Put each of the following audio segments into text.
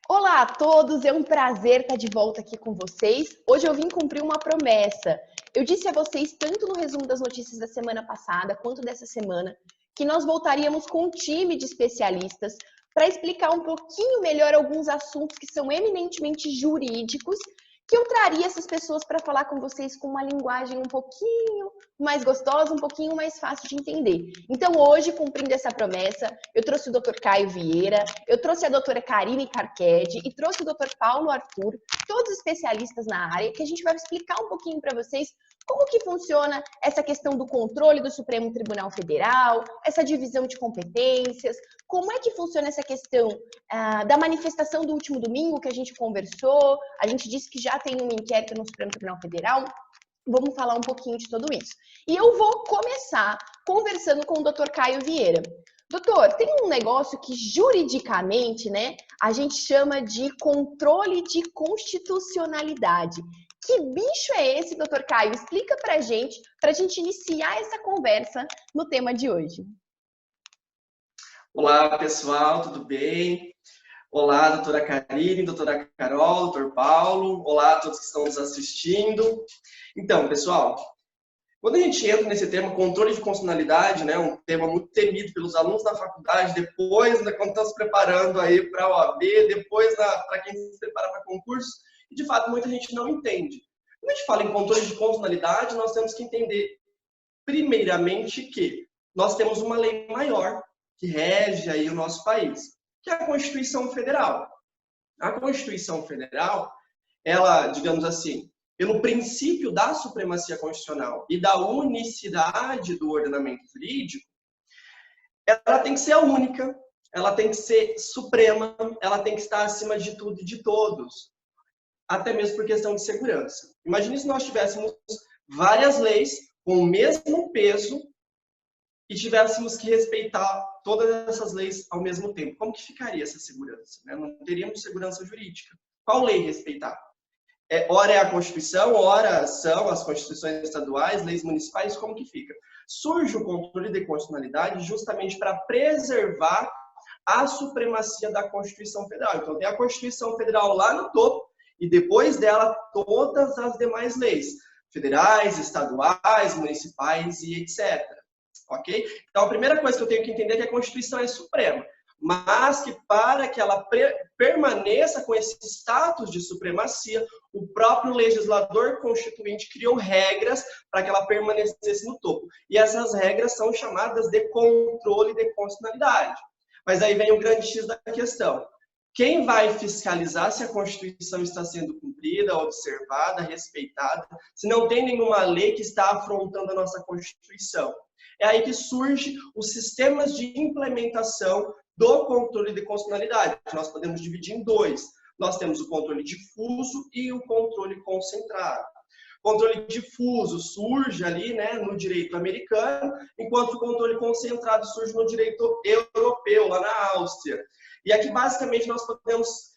Olá a todos, é um prazer estar de volta aqui com vocês. Hoje eu vim cumprir uma promessa. Eu disse a vocês, tanto no resumo das notícias da semana passada quanto dessa semana, que nós voltaríamos com um time de especialistas para explicar um pouquinho melhor alguns assuntos que são eminentemente jurídicos, que eu traria essas pessoas para falar com vocês com uma linguagem um pouquinho mais gostosa, um pouquinho mais fácil de entender. Então hoje, cumprindo essa promessa, eu trouxe o Dr. Caio Vieira, eu trouxe a doutora Karine Carquedi e trouxe o Dr. Paulo Arthur, todos especialistas na área, que a gente vai explicar um pouquinho para vocês como que funciona essa questão do controle do Supremo Tribunal Federal, essa divisão de competências, como é que funciona essa questão da manifestação do último domingo que a gente conversou, a gente disse que já tem um inquérito no Supremo Tribunal Federal. Vamos falar um pouquinho de tudo isso. E eu vou começar conversando com o Dr. Caio Vieira. Doutor, tem um negócio que juridicamente, né, a gente chama de controle de constitucionalidade. Que bicho é esse, doutor Caio? Explica pra gente iniciar essa conversa no tema de hoje. Olá, pessoal, tudo bem? Olá, doutora Karine, doutora Carol, doutor Paulo. Olá a todos que estão nos assistindo. Então, pessoal, quando a gente entra nesse tema, controle de constitucionalidade, né, um tema muito temido pelos alunos da faculdade, depois, quando estão se preparando aí para a OAB, depois para quem se prepara para concurso, e de fato muita gente não entende. Quando a gente fala em controle de constitucionalidade, nós temos que entender, primeiramente, que nós temos uma lei maior que rege aí o nosso país, que é a Constituição Federal. A Constituição Federal, ela, digamos assim, pelo princípio da supremacia constitucional e da unicidade do ordenamento jurídico, ela tem que ser a única, ela tem que ser suprema, ela tem que estar acima de tudo e de todos, até mesmo por questão de segurança. Imagine se nós tivéssemos várias leis com o mesmo peso e tivéssemos que respeitar todas essas leis ao mesmo tempo. Como que ficaria essa segurança? Não teríamos segurança jurídica. Qual lei respeitar? Ora é a Constituição, ora são as constituições estaduais, leis municipais, como que fica? Surge o controle de constitucionalidade justamente para preservar a supremacia da Constituição Federal. Então tem a Constituição Federal lá no topo e depois dela todas as demais leis, federais, estaduais, municipais e etc. Ok? Então a primeira coisa que eu tenho que entender é que a Constituição é suprema, mas que para que ela permaneça com esse status de supremacia, o próprio legislador constituinte criou regras para que ela permanecesse no topo. E essas regras são chamadas de controle de constitucionalidade. Mas aí vem o grande X da questão. Quem vai fiscalizar se a Constituição está sendo cumprida, observada, respeitada, se não tem nenhuma lei que está afrontando a nossa Constituição? É aí que surgem os sistemas de implementação do controle de constitucionalidade. Nós podemos dividir em dois. Nós temos o controle difuso e o controle concentrado. O controle difuso surge ali, no direito americano, enquanto o controle concentrado surge no direito europeu, lá na Áustria. E aqui, basicamente, nós podemos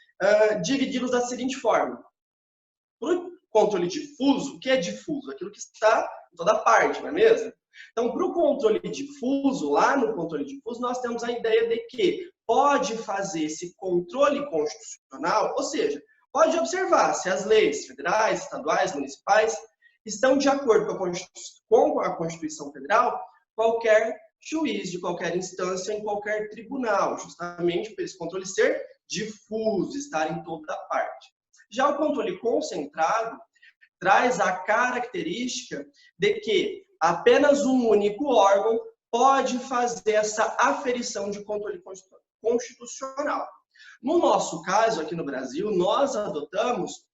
dividi-los da seguinte forma. Para o controle difuso, o que é difuso? Aquilo que está em toda parte, não é mesmo? Então, para o controle difuso, lá no controle difuso, nós temos a ideia de que pode fazer esse controle constitucional, ou seja, pode observar se as leis federais, estaduais, municipais estão de acordo com a Constituição Federal, qualquer juiz de qualquer instância, em qualquer tribunal, justamente por esse controle ser difuso, estar em toda parte. Já o controle concentrado traz a característica de que apenas um único órgão pode fazer essa aferição de controle constitucional. No nosso caso, aqui no Brasil, nós adotamos,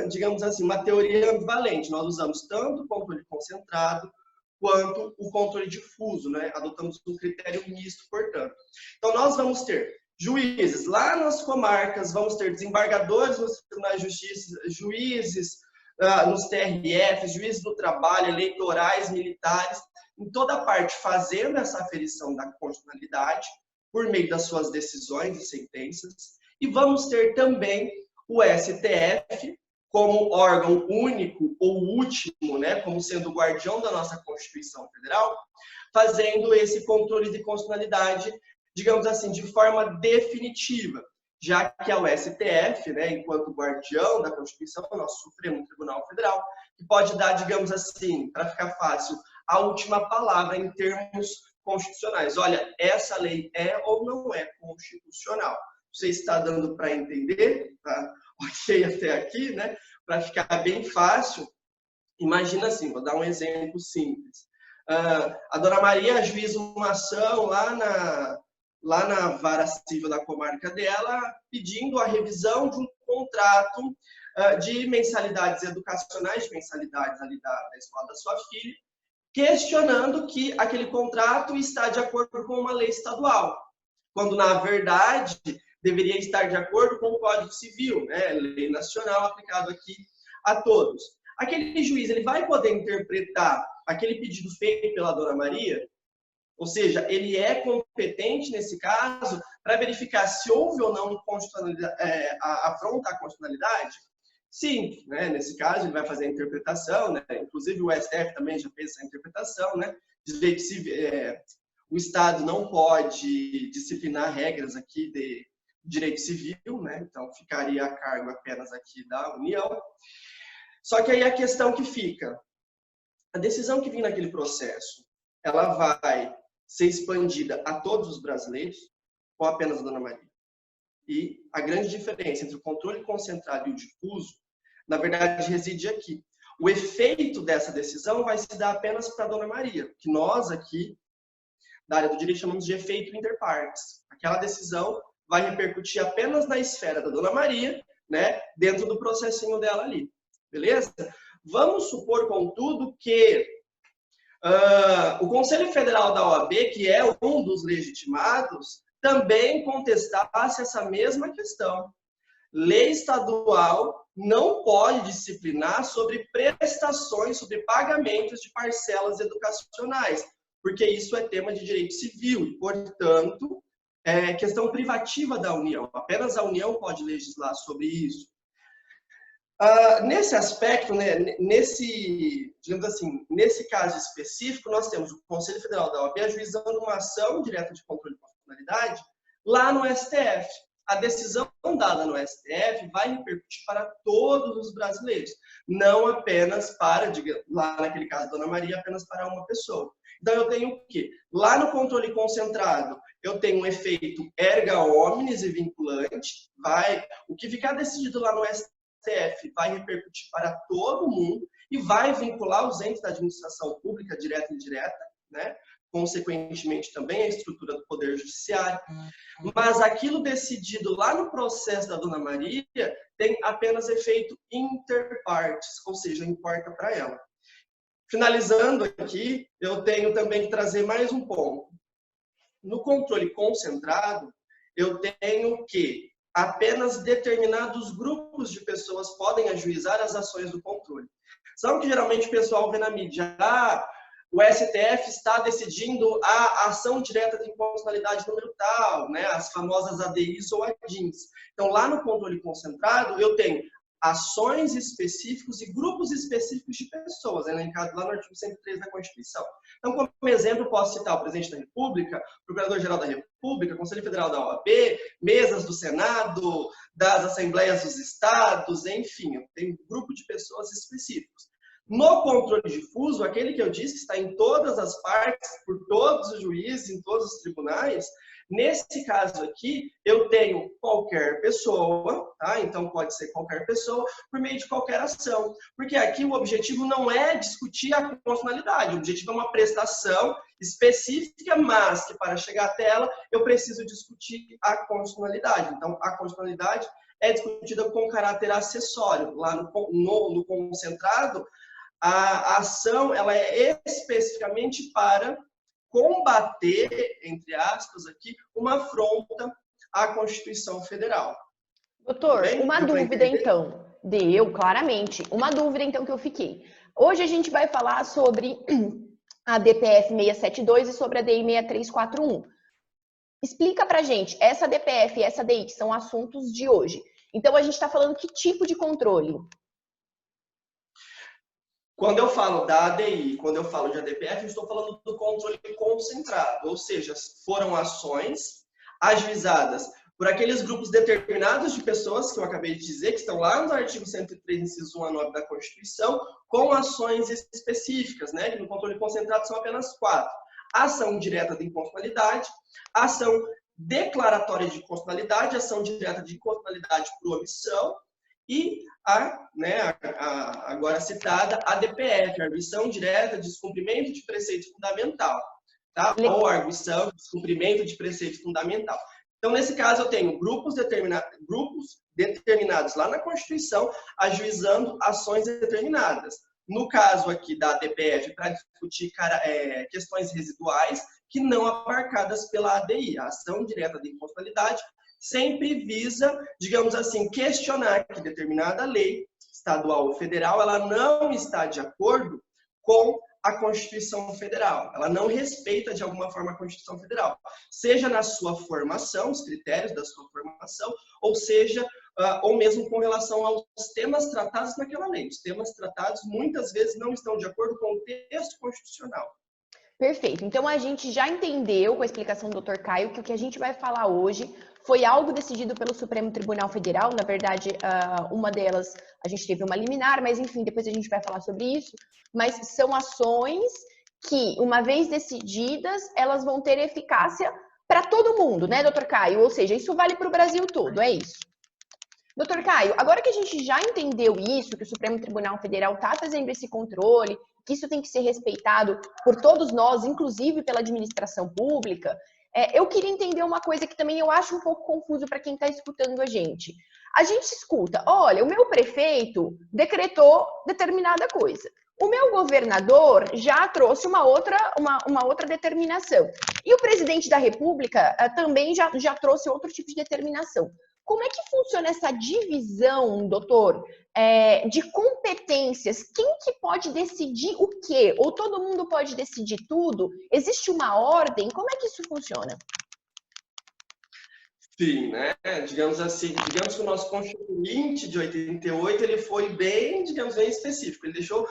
digamos assim, uma teoria ambivalente. Nós usamos tanto o controle concentrado quanto o controle difuso, Adotamos um critério misto, portanto. Então, nós vamos ter juízes lá nas comarcas, vamos ter desembargadores nos tribunais de justiça, juízes nos TRFs, juízes do trabalho, eleitorais, militares, em toda parte fazendo essa aferição da constitucionalidade por meio das suas decisões e sentenças. E vamos ter também o STF como órgão único ou último, como sendo o guardião da nossa Constituição Federal, fazendo esse controle de constitucionalidade, digamos assim, de forma definitiva. já que é o STF, né, enquanto guardião da Constituição, nosso Supremo Tribunal Federal, que pode dar, digamos assim, para ficar fácil, a última palavra em termos constitucionais. Olha, essa lei é ou não é constitucional. Você está dando para entender? Tá? Ok até aqui, né? Para ficar bem fácil, imagina assim, vou dar um exemplo simples. A dona Maria ajuiza uma ação lá na vara civil da comarca dela, pedindo a revisão de um contrato de mensalidades educacionais, de mensalidades ali da escola da sua filha, questionando que aquele contrato está de acordo com uma lei estadual, quando, na verdade, deveria estar de acordo com o Código Civil, né? Lei nacional aplicado aqui a todos. Aquele juiz ele vai poder interpretar aquele pedido feito pela dona Maria, ou seja, ele é competente nesse caso para verificar se houve ou não afronta à constitucionalidade? Sim, né? Nesse caso ele vai fazer a interpretação, né? Inclusive o STF também já fez essa interpretação, né? Dizer que o Estado não pode disciplinar regras aqui de direito civil, né? Então ficaria a cargo apenas aqui da União. Só que aí a questão que fica, a decisão que vem naquele processo, ela vai ser expandida a todos os brasileiros ou apenas a dona Maria? E a grande diferença entre o controle concentrado e o difuso, na verdade, reside aqui. O efeito dessa decisão vai se dar apenas para a dona Maria, que nós aqui, da área do direito, chamamos de efeito interpartes. Aquela decisão vai repercutir apenas na esfera da dona Maria, né, dentro do processinho dela ali. Beleza? Vamos supor, contudo, que o Conselho Federal da OAB, que é um dos legitimados, também contestasse essa mesma questão. Lei estadual não pode disciplinar sobre prestações, sobre pagamentos de parcelas educacionais, porque isso é tema de direito civil e, portanto, é questão privativa da União. Apenas a União pode legislar sobre isso. Nesse aspecto, né, digamos assim, nesse caso específico, nós temos o Conselho Federal da OAB ajuizando uma ação direta de controle de constitucionalidade lá no STF. A decisão dada no STF vai repercutir para todos os brasileiros, não apenas para, lá naquele caso, Dona Maria, apenas para uma pessoa. Então, eu tenho o quê? Lá no controle concentrado, eu tenho um efeito erga omnes e vinculante, o que ficar decidido lá no STF vai repercutir para todo mundo e vai vincular os entes da administração pública, direta e indireta, né? Consequentemente também a estrutura do Poder Judiciário. Mas aquilo decidido lá no processo da Dona Maria tem apenas efeito interpartes, ou seja, importa para ela. Finalizando aqui, eu tenho também que trazer mais um ponto. No controle concentrado, eu tenho que apenas determinados grupos de pessoas podem ajuizar as ações do controle. Sabe que geralmente o pessoal vê na mídia, o STF está decidindo a ação direta de inconstitucionalidade número tal, né? As famosas ADIs ou ADINs. Então, lá no controle concentrado, eu tenho ações específicos e grupos específicos de pessoas, elencado lá no artigo 103 da Constituição. Então, como exemplo, posso citar o Presidente da República, Procurador-Geral da República, Conselho Federal da OAB, mesas do Senado, das Assembleias dos Estados, enfim, eu tenho um grupo de pessoas específicos. No controle difuso, aquele que eu disse que está em todas as partes, por todos os juízes, em todos os tribunais, nesse caso aqui, eu tenho qualquer pessoa, tá? Então pode ser qualquer pessoa, por meio de qualquer ação. Porque aqui o objetivo não é discutir a constitucionalidade, o objetivo é uma prestação específica, mas que para chegar até ela, eu preciso discutir a constitucionalidade. Então, a constitucionalidade é discutida com caráter acessório. Lá no concentrado, a ação ela é especificamente para combater, entre aspas, aqui, uma afronta à Constituição Federal. Doutor, uma dúvida então, claramente, uma dúvida então que eu fiquei. Hoje a gente vai falar sobre a DPF 672 e sobre a DI 6341. Explica pra gente, essa DPF e essa DI, que são assuntos de hoje. Então a gente está falando que tipo de controle? Quando eu falo da ADI, quando eu falo de ADPF, eu estou falando do controle concentrado, ou seja, foram ações ajuizadas por aqueles grupos determinados de pessoas que eu acabei de dizer, que estão lá no artigo 103, inciso 1 a 9 da Constituição, com ações específicas, né? Que no controle concentrado são apenas 4. Ação direta de inconstitucionalidade, ação declaratória de inconstitucionalidade, ação direta de inconstitucionalidade por omissão e agora citada ADPF, arguição direta de descumprimento de preceito fundamental, tá? Ou arguição de descumprimento de preceito fundamental. Então, nesse caso, eu tenho grupos determinados lá na Constituição ajuizando ações determinadas. No caso aqui da ADPF, para discutir questões residuais que não abarcadas pela ADI, a ação direta de inconstitucionalidade, sempre visa, digamos assim, questionar que determinada lei, estadual ou federal, ela não está de acordo com a Constituição Federal. Ela não respeita, de alguma forma, a Constituição Federal. Seja na sua formação, os critérios da sua formação, ou seja, ou mesmo com relação aos temas tratados naquela lei. Os temas tratados, muitas vezes, não estão de acordo com o texto constitucional. Perfeito. Então, a gente já entendeu, com a explicação do Dr. Caio, que o que a gente vai falar hoje foi algo decidido pelo Supremo Tribunal Federal. Na verdade, uma delas, a gente teve uma liminar, mas enfim, depois a gente vai falar sobre isso. Mas são ações que, uma vez decididas, elas vão ter eficácia para todo mundo, né, Dr. Caio? Ou seja, isso vale para o Brasil todo, é isso? Dr. Caio, agora que a gente já entendeu isso, que o Supremo Tribunal Federal está fazendo esse controle, que isso tem que ser respeitado por todos nós, inclusive pela administração pública, eu queria entender uma coisa que também eu acho um pouco confuso para quem está escutando a gente. A gente escuta, olha, o meu prefeito decretou determinada coisa. O meu governador já trouxe uma outra determinação. E o presidente da República também já trouxe outro tipo de determinação. Como é que funciona essa divisão, doutor, de competências? Quem que pode decidir o quê? Ou todo mundo pode decidir tudo? Existe uma ordem? Como é que isso funciona? Sim, né? Digamos assim, digamos que o nosso Constituinte de 88, ele foi bem, digamos, bem específico. Ele deixou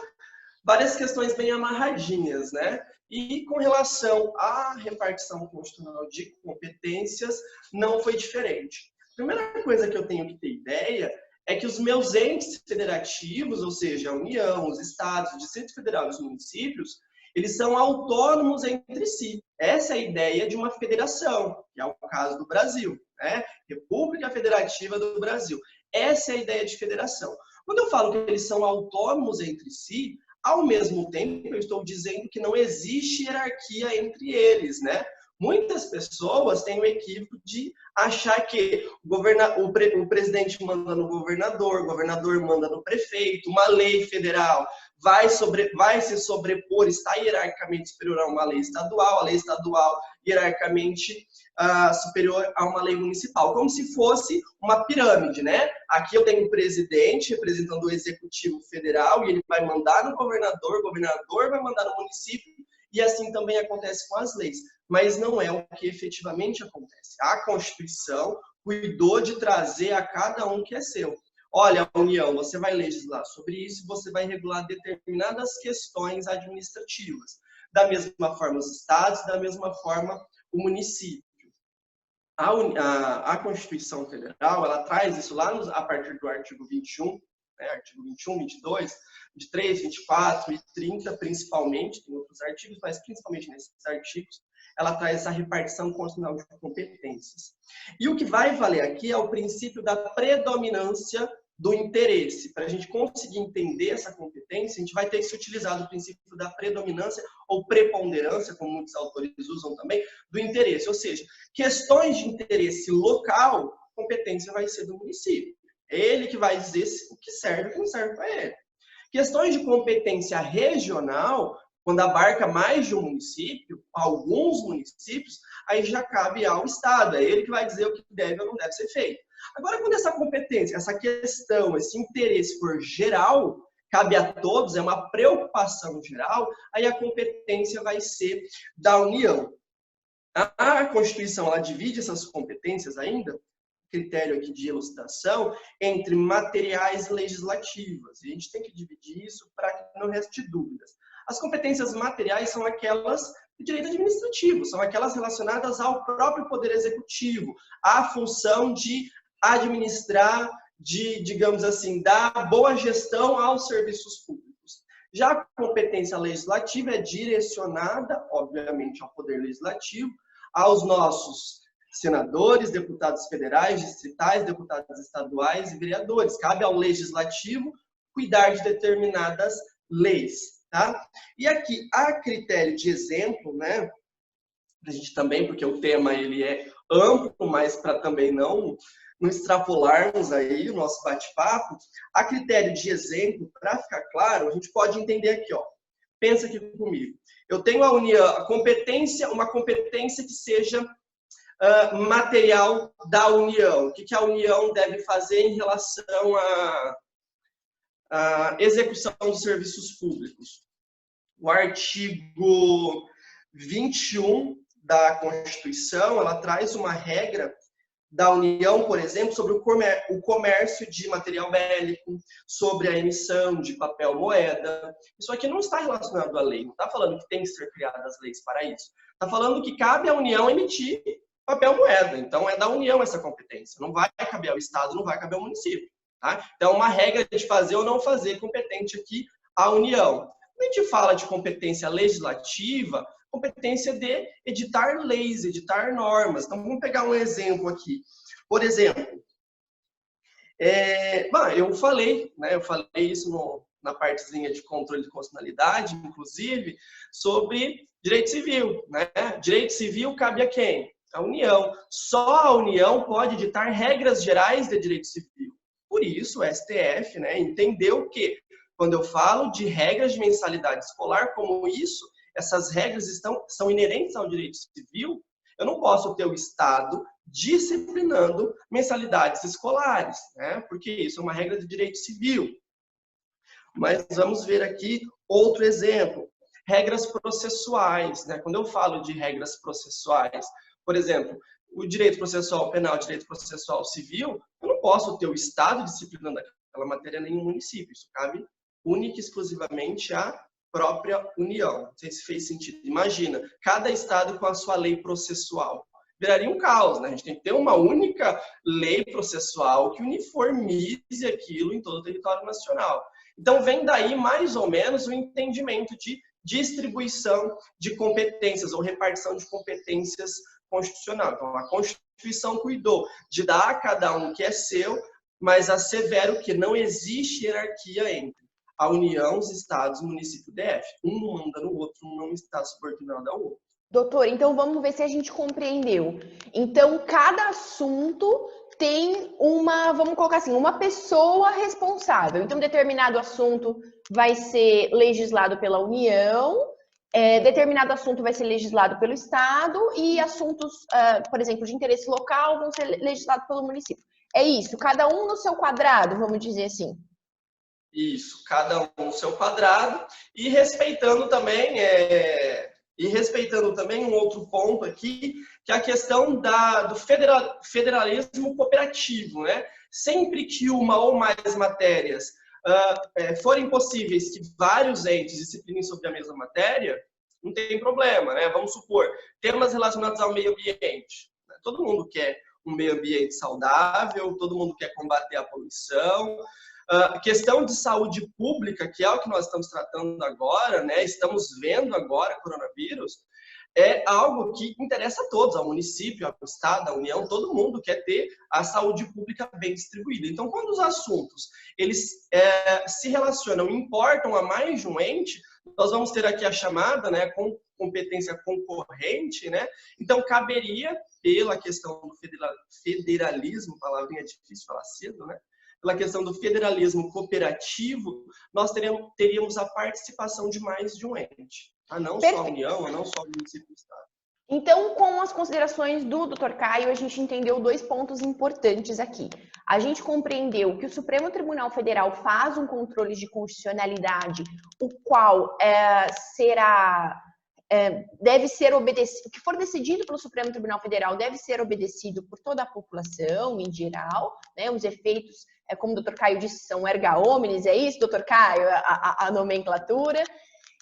várias questões bem amarradinhas, né? E com relação à repartição constitucional de competências, não foi diferente. A primeira coisa que eu tenho que ter ideia é que os meus entes federativos, ou seja, a União, os estados, o Distrito Federal e os municípios, eles são autônomos entre si. Essa é a ideia de uma federação, que é o caso do Brasil, né? República Federativa do Brasil. Essa é a ideia de federação. Quando eu falo que eles são autônomos entre si, ao mesmo tempo eu estou dizendo que não existe hierarquia entre eles, né? Muitas pessoas têm o equívoco de achar que o presidente manda no governador, o governador manda no prefeito, uma lei federal vai se sobrepor, está hierarquicamente superior a uma lei estadual, a lei estadual hierarquicamente superior a uma lei municipal, como se fosse uma pirâmide, né? Aqui eu tenho um presidente representando o executivo federal e ele vai mandar no governador, o governador vai mandar no município, e assim também acontece com as leis. Mas não é o que efetivamente acontece. A Constituição cuidou de trazer a cada um que é seu. Olha, União, você vai legislar sobre isso, você vai regular determinadas questões administrativas. Da mesma forma os estados, da mesma forma o município. A Constituição Federal, ela traz isso lá a partir do artigo 21, né, artigo 21, 22, 23, 24 e 30, principalmente, tem outros artigos, mas principalmente nesses artigos, ela traz essa repartição constitucional de competências. E o que vai valer aqui é o princípio da predominância do interesse. Para a gente conseguir entender essa competência, a gente vai ter que se utilizar do princípio da predominância ou preponderância, como muitos autores usam também, do interesse. Ou seja, questões de interesse local, competência vai ser do município. É ele que vai dizer o que serve e o que não serve para ele. Questões de competência regional, quando abarca mais de um município, alguns municípios, aí já cabe ao Estado. É ele que vai dizer o que deve ou não deve ser feito. Agora, quando essa competência, essa questão, esse interesse for geral, cabe a todos, é uma preocupação geral, aí a competência vai ser da União. A Constituição, ela divide essas competências ainda, critério aqui de elucidação, entre materiais e legislativas. E a gente tem que dividir isso para que não reste dúvidas. As competências materiais são aquelas de direito administrativo, são aquelas relacionadas ao próprio Poder Executivo, à função de administrar, de, digamos assim, dar boa gestão aos serviços públicos. Já a competência legislativa é direcionada, obviamente, ao Poder Legislativo, aos nossos senadores, deputados federais, distritais, deputados estaduais e vereadores. Cabe ao Legislativo cuidar de determinadas leis, tá? E aqui, a critério de exemplo, né, a gente também, porque o tema ele é amplo, mas para também não extrapolarmos aí o nosso bate-papo, a critério de exemplo, para ficar claro, a gente pode entender aqui, ó. Pensa aqui comigo. Eu tenho a União, a competência, uma competência que seja material da União. O que a União deve fazer em relação à execução dos serviços públicos? O artigo 21 da Constituição, ela traz uma regra da União, por exemplo, sobre o comércio de material bélico, sobre a emissão de papel moeda. Isso aqui não está relacionado à lei, não está falando que tem que ser criadas leis para isso. Está falando que cabe à União emitir papel moeda. Então, é da União essa competência. Não vai caber ao Estado, não vai caber ao município. Tá? Então, uma regra de fazer ou não fazer competente aqui à União. Quando a gente fala de competência legislativa, competência de editar leis, editar normas. Então, vamos pegar um exemplo aqui. Por exemplo, eu falei isso na partezinha de controle de constitucionalidade, inclusive, sobre direito civil. Né? Direito civil cabe a quem? A União. Só a União pode editar regras gerais de direito civil. Por isso, o STF, né, entendeu que, quando eu falo de regras de mensalidade escolar, como isso, essas regras são inerentes ao direito civil, eu não posso ter o Estado disciplinando mensalidades escolares, né, porque isso é uma regra de direito civil. Mas vamos ver aqui outro exemplo. Regras processuais. Né? Quando eu falo de regras processuais, por exemplo, o direito processual penal, o direito processual civil, eu não posso ter o Estado disciplinando aquela matéria nem o município. Isso cabe única e exclusivamente à própria União. Não sei se fez sentido. Imagina, cada Estado com a sua lei processual. Viraria um caos, né? A gente tem que ter uma única lei processual que uniformize aquilo em todo o território nacional. Então, vem daí, mais ou menos, o entendimento de distribuição de competências ou repartição de competências constitucional. Então, a Constituição cuidou de dar a cada um que é seu, mas assevera que não existe hierarquia entre a União, os estados, o município e o DF. Um não manda no outro, um não está subordinado ao outro. Doutor, então vamos ver se a gente compreendeu. Então, cada assunto tem vamos colocar assim, uma pessoa responsável. Então, determinado assunto vai ser legislado pela União, determinado assunto vai ser legislado pelo Estado e assuntos, por exemplo, de interesse local vão ser legislados pelo município. É isso, cada um no seu quadrado, vamos dizer assim. Isso, cada um no seu quadrado e respeitando também um outro ponto aqui, que é a questão do federalismo cooperativo, né? Sempre que uma ou mais matérias forem possíveis que vários entes disciplinem sobre a mesma matéria, não tem problema, né? Vamos supor, temas relacionados ao meio ambiente. Né? Todo mundo quer um meio ambiente saudável, todo mundo quer combater a poluição. Questão de saúde pública, que é o que nós estamos tratando agora, né? Estamos vendo agora coronavírus, é algo que interessa a todos, ao município, ao Estado, à União, todo mundo quer ter a saúde pública bem distribuída. Então, quando os assuntos eles se relacionam, importam a mais de um ente, nós vamos ter aqui a chamada, né, com competência concorrente, né? Então, caberia, pela questão do federalismo, palavrinha difícil falar cedo, né? Pela questão do federalismo cooperativo, nós teríamos a participação de mais de um ente. Não só a União, não só o município e o Estado. Então, com as considerações do Dr. Caio, a gente entendeu 2 pontos importantes aqui. A gente compreendeu que o Supremo Tribunal Federal faz um controle de constitucionalidade, o qual deve ser obedecido, o que for decidido pelo Supremo Tribunal Federal deve ser obedecido por toda a população em geral, né? Os efeitos, como o Dr. Caio disse, são erga omnes, é isso, Dr. Caio, a nomenclatura.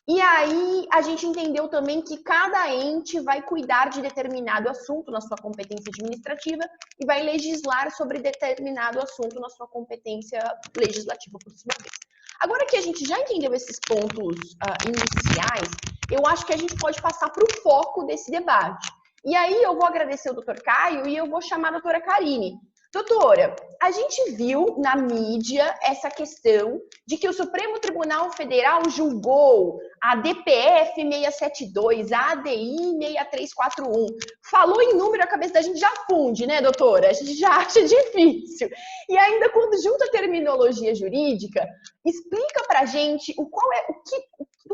E aí a gente entendeu também que cada ente vai cuidar de determinado assunto na sua competência administrativa e vai legislar sobre determinado assunto na sua competência legislativa, por sua vez. Agora que a gente já entendeu esses pontos iniciais, eu acho que a gente pode passar para o foco desse debate. E aí eu vou agradecer o doutor Caio e eu vou chamar a doutora Karine. Doutora, a gente viu na mídia essa questão de que o Supremo Tribunal Federal julgou a DPF 672, a ADI 6341. Falou em número, a cabeça da gente já funde, né, doutora? A gente já acha difícil. E ainda quando junta a terminologia jurídica, explica pra gente o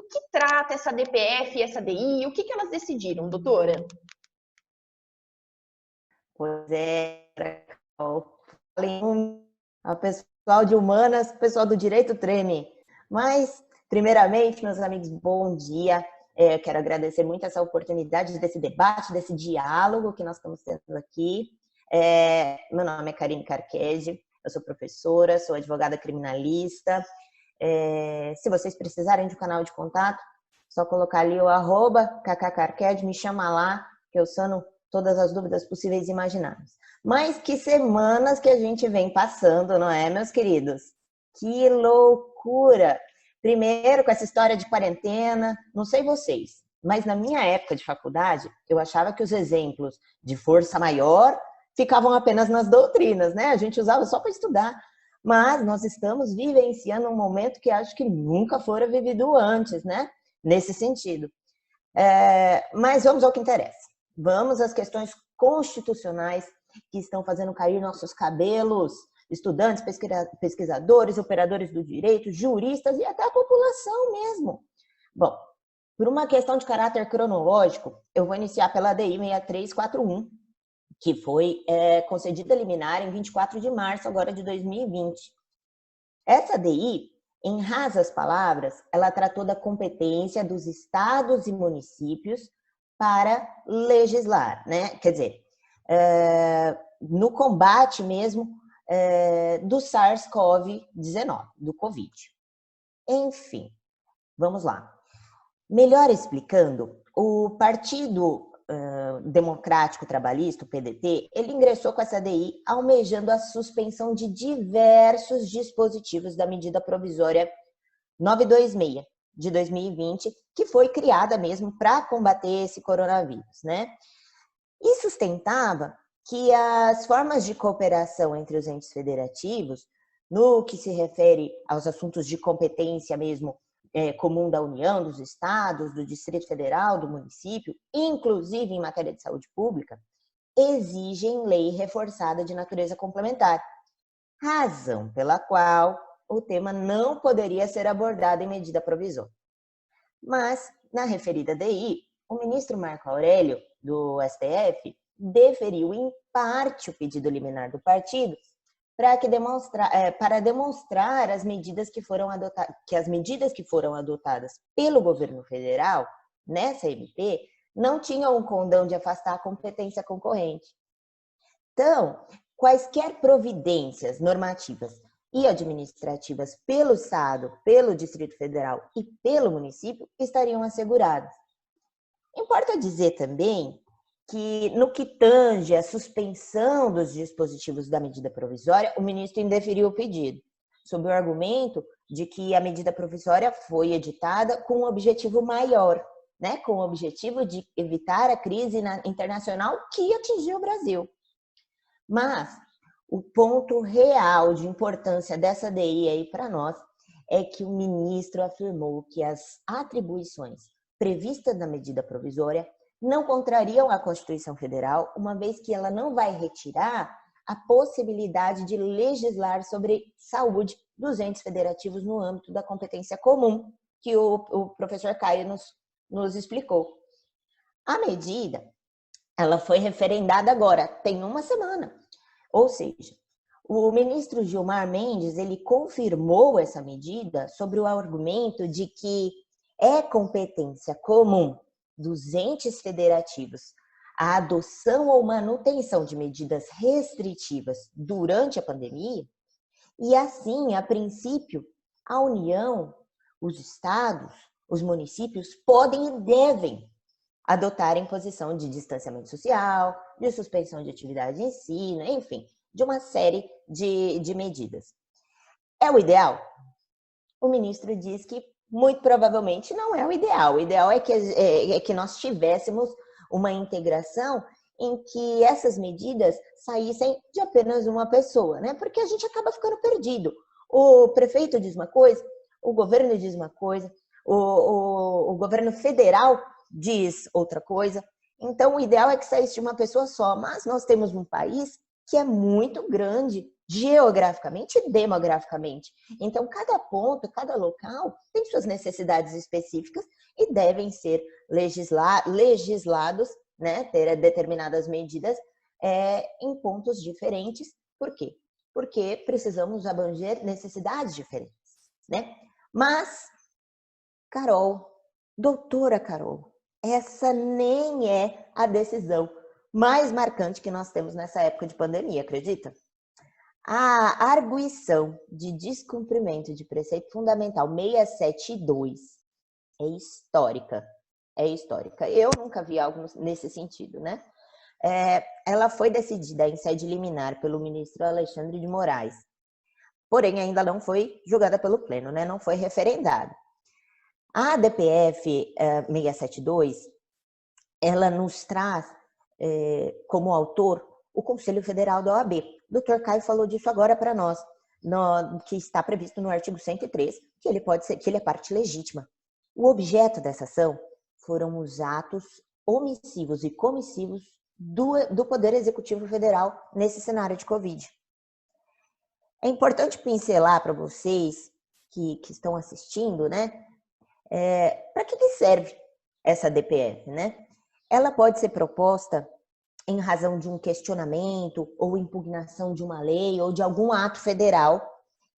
que trata essa DPF e essa ADI, o que elas decidiram, doutora? Pois é, a pessoal de humanas, o pessoal do direito treme. Mas, primeiramente, meus amigos, bom dia. Eu quero agradecer muito essa oportunidade desse debate, desse diálogo que nós estamos tendo aqui. Meu nome é Karine Carquege, eu sou professora, sou advogada criminalista. Se vocês precisarem de um canal de contato, só colocar ali o @kkcarquege, me chama lá, que eu sano todas as dúvidas possíveis e imagináveis. Mas que semanas que a gente vem passando, não é, meus queridos? Que loucura! Primeiro, com essa história de quarentena, não sei vocês, mas na minha época de faculdade, eu achava que os exemplos de força maior ficavam apenas nas doutrinas, né? A gente usava só para estudar. Mas nós estamos vivenciando um momento que acho que nunca fora vivido antes, né? Nesse sentido. Mas vamos ao que interessa. Vamos às questões constitucionais que estão fazendo cair nossos cabelos, estudantes, pesquisadores, operadores do direito, juristas e até a população mesmo. Bom, por uma questão de caráter cronológico, eu vou iniciar pela DI 6341, que foi concedida liminar em 24 de março agora de 2020. Essa DI, em rasas palavras, ela tratou da competência dos estados e municípios para legislar, né? Quer dizer, no combate mesmo do SARS-CoV-19, do Covid. Enfim, vamos lá. Melhor explicando, o Partido Democrático Trabalhista, o PDT, ele ingressou com essa DI almejando a suspensão de diversos dispositivos da medida provisória 926 de 2020, que foi criada mesmo para combater esse coronavírus, né? E sustentava que as formas de cooperação entre os entes federativos, no que se refere aos assuntos de competência mesmo comum da União, dos estados, do Distrito Federal, do município, inclusive em matéria de saúde pública, exigem lei reforçada de natureza complementar, razão pela qual o tema não poderia ser abordado em medida provisória. Mas, na referida DI, o ministro Marco Aurélio, do STF, deferiu em parte o pedido liminar do partido para demonstrar as medidas que as medidas que foram adotadas pelo governo federal nessa MP não tinham um condão de afastar a competência concorrente. Então, quaisquer providências normativas e administrativas pelo Estado, pelo Distrito Federal e pelo município estariam asseguradas. Importa dizer também que, no que tange a suspensão dos dispositivos da medida provisória, o ministro indeferiu o pedido, sob o argumento de que a medida provisória foi editada com um objetivo maior, né? Com o objetivo de evitar a crise internacional que atingiu o Brasil. Mas o ponto real de importância dessa DI aí para nós é que o ministro afirmou que as atribuições previstas na medida provisória não contrariam a Constituição Federal, uma vez que ela não vai retirar a possibilidade de legislar sobre saúde dos entes federativos no âmbito da competência comum, que o professor Caio nos explicou. A medida, ela foi referendada agora, tem uma semana. Ou seja, o ministro Gilmar Mendes, ele confirmou essa medida sobre o argumento de que é competência comum dos entes federativos a adoção ou manutenção de medidas restritivas durante a pandemia, e assim, a princípio, a União, os estados, os municípios podem e devem adotar em posição de distanciamento social, de suspensão de atividade de ensino, enfim, de uma série de medidas. É o ideal? O ministro diz que muito provavelmente não é o ideal. O ideal é que nós tivéssemos uma integração em que essas medidas saíssem de apenas uma pessoa, né? Porque a gente acaba ficando perdido. O prefeito diz uma coisa, o governo diz uma coisa, o governo federal diz outra coisa. Então, o ideal é que saísse de uma pessoa só. Mas nós temos um país que é muito grande, geograficamente e demograficamente. Então, cada ponto, cada local tem suas necessidades específicas e devem ser legislados, né, ter determinadas medidas em pontos diferentes. Por quê? Porque precisamos abranger necessidades diferentes, né? Mas, Carol, doutora Carol, essa nem é a decisão mais marcante que nós temos nessa época de pandemia, acredita? A arguição de descumprimento de preceito fundamental 672 é histórica. É histórica. Eu nunca vi algo nesse sentido, né? Ela foi decidida em sede liminar pelo ministro Alexandre de Moraes, porém ainda não foi julgada pelo Pleno, né? Não foi referendada. A DPF 672, ela nos traz como autor o Conselho Federal da OAB. O Dr. Caio falou disso agora para nós, que está previsto no artigo 103, que ele é parte legítima. O objeto dessa ação foram os atos omissivos e comissivos do Poder Executivo Federal nesse cenário de Covid. É importante pincelar para vocês que estão assistindo, né? Para que serve essa DPF, né? Ela pode ser proposta em razão de um questionamento ou impugnação de uma lei ou de algum ato federal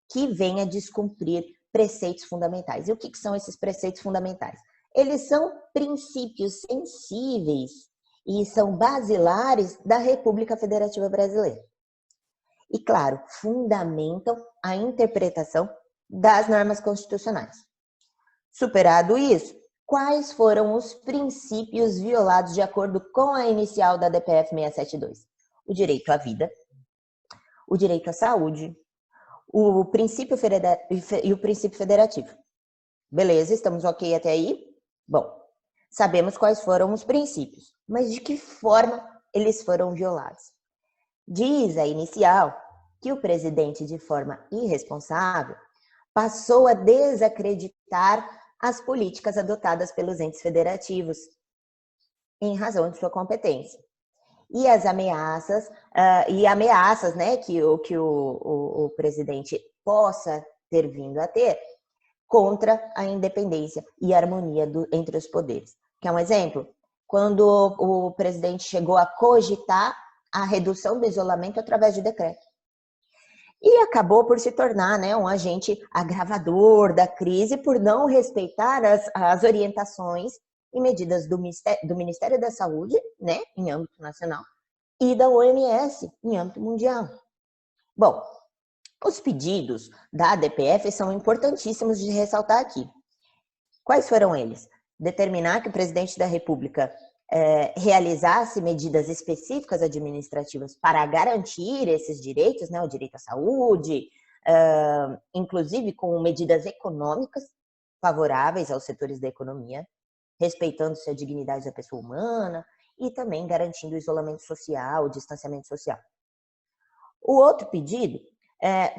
que venha descumprir preceitos fundamentais. E o que são esses preceitos fundamentais? Eles são princípios sensíveis e são basilares da República Federativa Brasileira. E, claro, fundamentam a interpretação das normas constitucionais. Superado isso, quais foram os princípios violados de acordo com a inicial da DPF 672? O direito à vida, o direito à saúde, o princípio e o princípio federativo. Beleza, estamos ok até aí? Bom, sabemos quais foram os princípios, mas de que forma eles foram violados? Diz a inicial que o presidente, de forma irresponsável, passou a desacreditar as políticas adotadas pelos entes federativos, em razão de sua competência. E as ameaças, né, que o presidente possa ter vindo a ter contra a independência e a harmonia entre os poderes. Quer um exemplo? Quando o presidente chegou a cogitar a redução do isolamento através de decreto. E acabou por se tornar, né, um agente agravador da crise por não respeitar as orientações e medidas do Ministério da Saúde, né, em âmbito nacional, e da OMS, em âmbito mundial. Bom, os pedidos da ADPF são importantíssimos de ressaltar aqui. Quais foram eles? Determinar que o presidente da República realizasse medidas específicas administrativas para garantir esses direitos, né, o direito à saúde, inclusive com medidas econômicas favoráveis aos setores da economia, respeitando-se a dignidade da pessoa humana e também garantindo o isolamento social, o distanciamento social. O outro pedido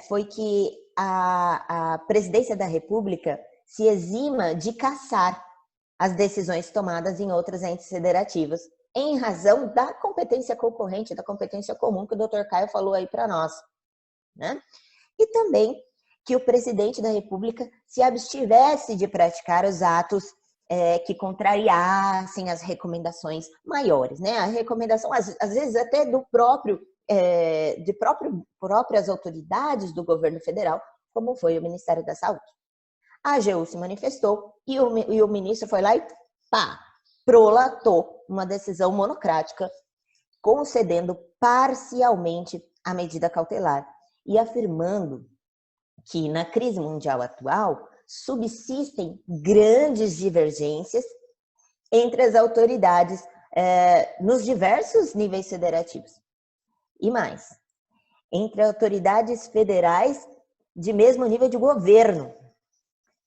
foi que a presidência da República se exima de cassar as decisões tomadas em outras entes federativas, em razão da competência concorrente, da competência comum que o Dr. Caio falou aí para nós, né? E também que o presidente da República se abstivesse de praticar os atos que contrariassem as recomendações maiores, né? A recomendação, às vezes, até do próprias autoridades do governo federal, como foi o Ministério da Saúde. A AGU se manifestou e o ministro foi lá e prolatou uma decisão monocrática, concedendo parcialmente a medida cautelar e afirmando que na crise mundial atual subsistem grandes divergências entre as autoridades nos diversos níveis federativos. E mais, entre autoridades federais de mesmo nível de governo,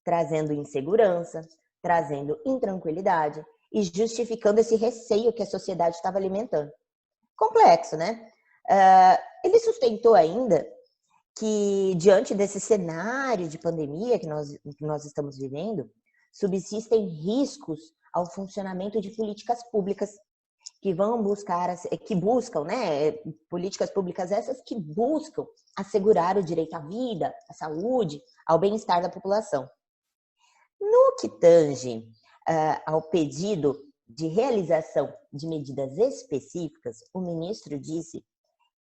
trazendo insegurança, trazendo intranquilidade e justificando esse receio que a sociedade estava alimentando. Complexo, né? Ele sustentou ainda que, diante desse cenário de pandemia que nós estamos vivendo, subsistem riscos ao funcionamento de políticas públicas que buscam, né, políticas públicas essas que buscam assegurar o direito à vida, à saúde, ao bem-estar da população. No que tange ao pedido de realização de medidas específicas, o ministro disse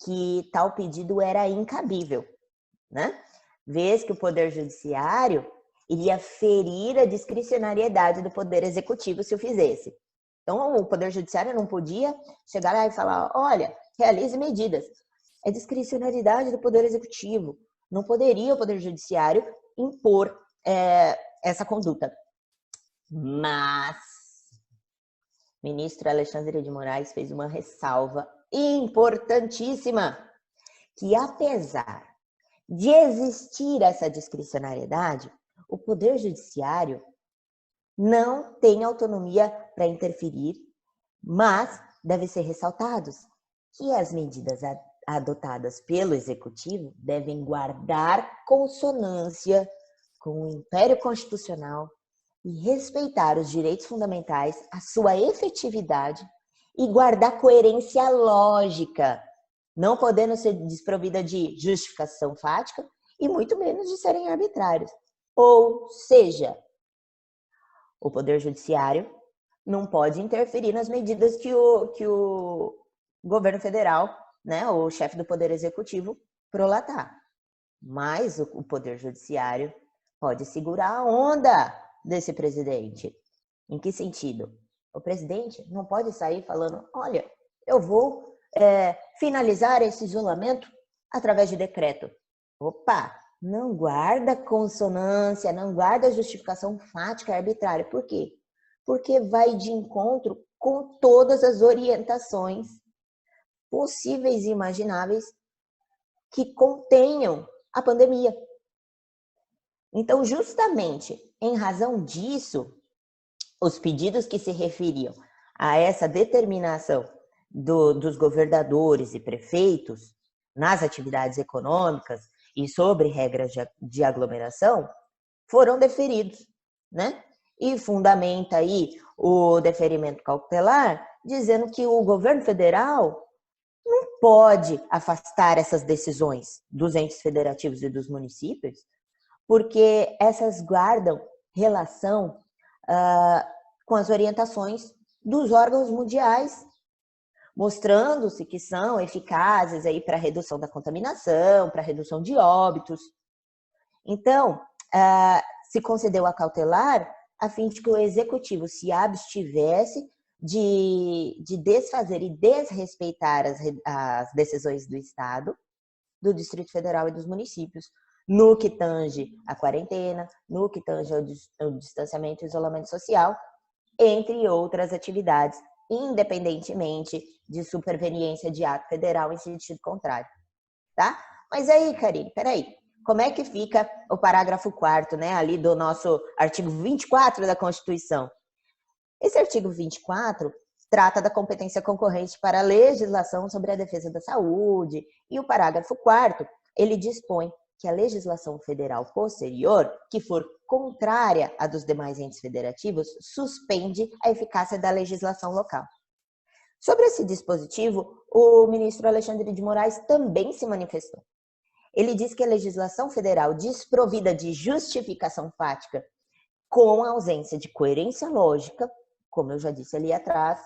que tal pedido era incabível, né? Vez que o Poder Judiciário iria ferir a discricionariedade do Poder Executivo se o fizesse. Então, o Poder Judiciário não podia chegar lá e falar, olha, realize medidas. É discricionariedade do Poder Executivo. Não poderia o Poder Judiciário impor essa conduta. Mas o ministro Alexandre de Moraes fez uma ressalva importantíssima, que apesar de existir essa discricionariedade, o Poder Judiciário não tem autonomia para interferir, mas deve ser ressaltados que as medidas adotadas pelo Executivo devem guardar consonância com o império constitucional e respeitar os direitos fundamentais, a sua efetividade e guardar coerência lógica, não podendo ser desprovida de justificação fática e muito menos de serem arbitrários. Ou seja, o Poder Judiciário não pode interferir nas medidas que o governo federal, né, o chefe do Poder Executivo, prolatar. Mas o Poder Judiciário pode segurar a onda desse presidente. Em que sentido? O presidente não pode sair falando, olha, eu vou finalizar esse isolamento através de decreto. Opa! Não guarda consonância, não guarda justificação fática e arbitrária. Por quê? Porque vai de encontro com todas as orientações possíveis e imagináveis que contenham a pandemia. Então, justamente em razão disso, os pedidos que se referiam a essa determinação dos governadores e prefeitos nas atividades econômicas e sobre regras de aglomeração, foram deferidos, né? E fundamenta aí o deferimento cautelar, dizendo que o governo federal não pode afastar essas decisões dos entes federativos e dos municípios, porque essas guardam relação com as orientações dos órgãos mundiais, mostrando-se que são eficazes aí para a redução da contaminação, para a redução de óbitos. Então, se concedeu a cautelar a fim de que o Executivo se abstivesse de desfazer e desrespeitar as decisões do Estado, do Distrito Federal e dos municípios, no que tange a quarentena, no que tange ao distanciamento e isolamento social, entre outras atividades, independentemente de superveniência de ato federal em sentido contrário, tá? Mas aí, Karine, peraí, como é que fica o parágrafo 4º, né, ali do nosso artigo 24 da Constituição? Esse artigo 24 trata da competência concorrente para a legislação sobre a defesa da saúde, e o parágrafo 4º, ele dispõe que a legislação federal posterior, que for contrária à dos demais entes federativos, suspende a eficácia da legislação local. Sobre esse dispositivo, o ministro Alexandre de Moraes também se manifestou. Ele diz que a legislação federal desprovida de justificação fática, com a ausência de coerência lógica, como eu já disse ali atrás,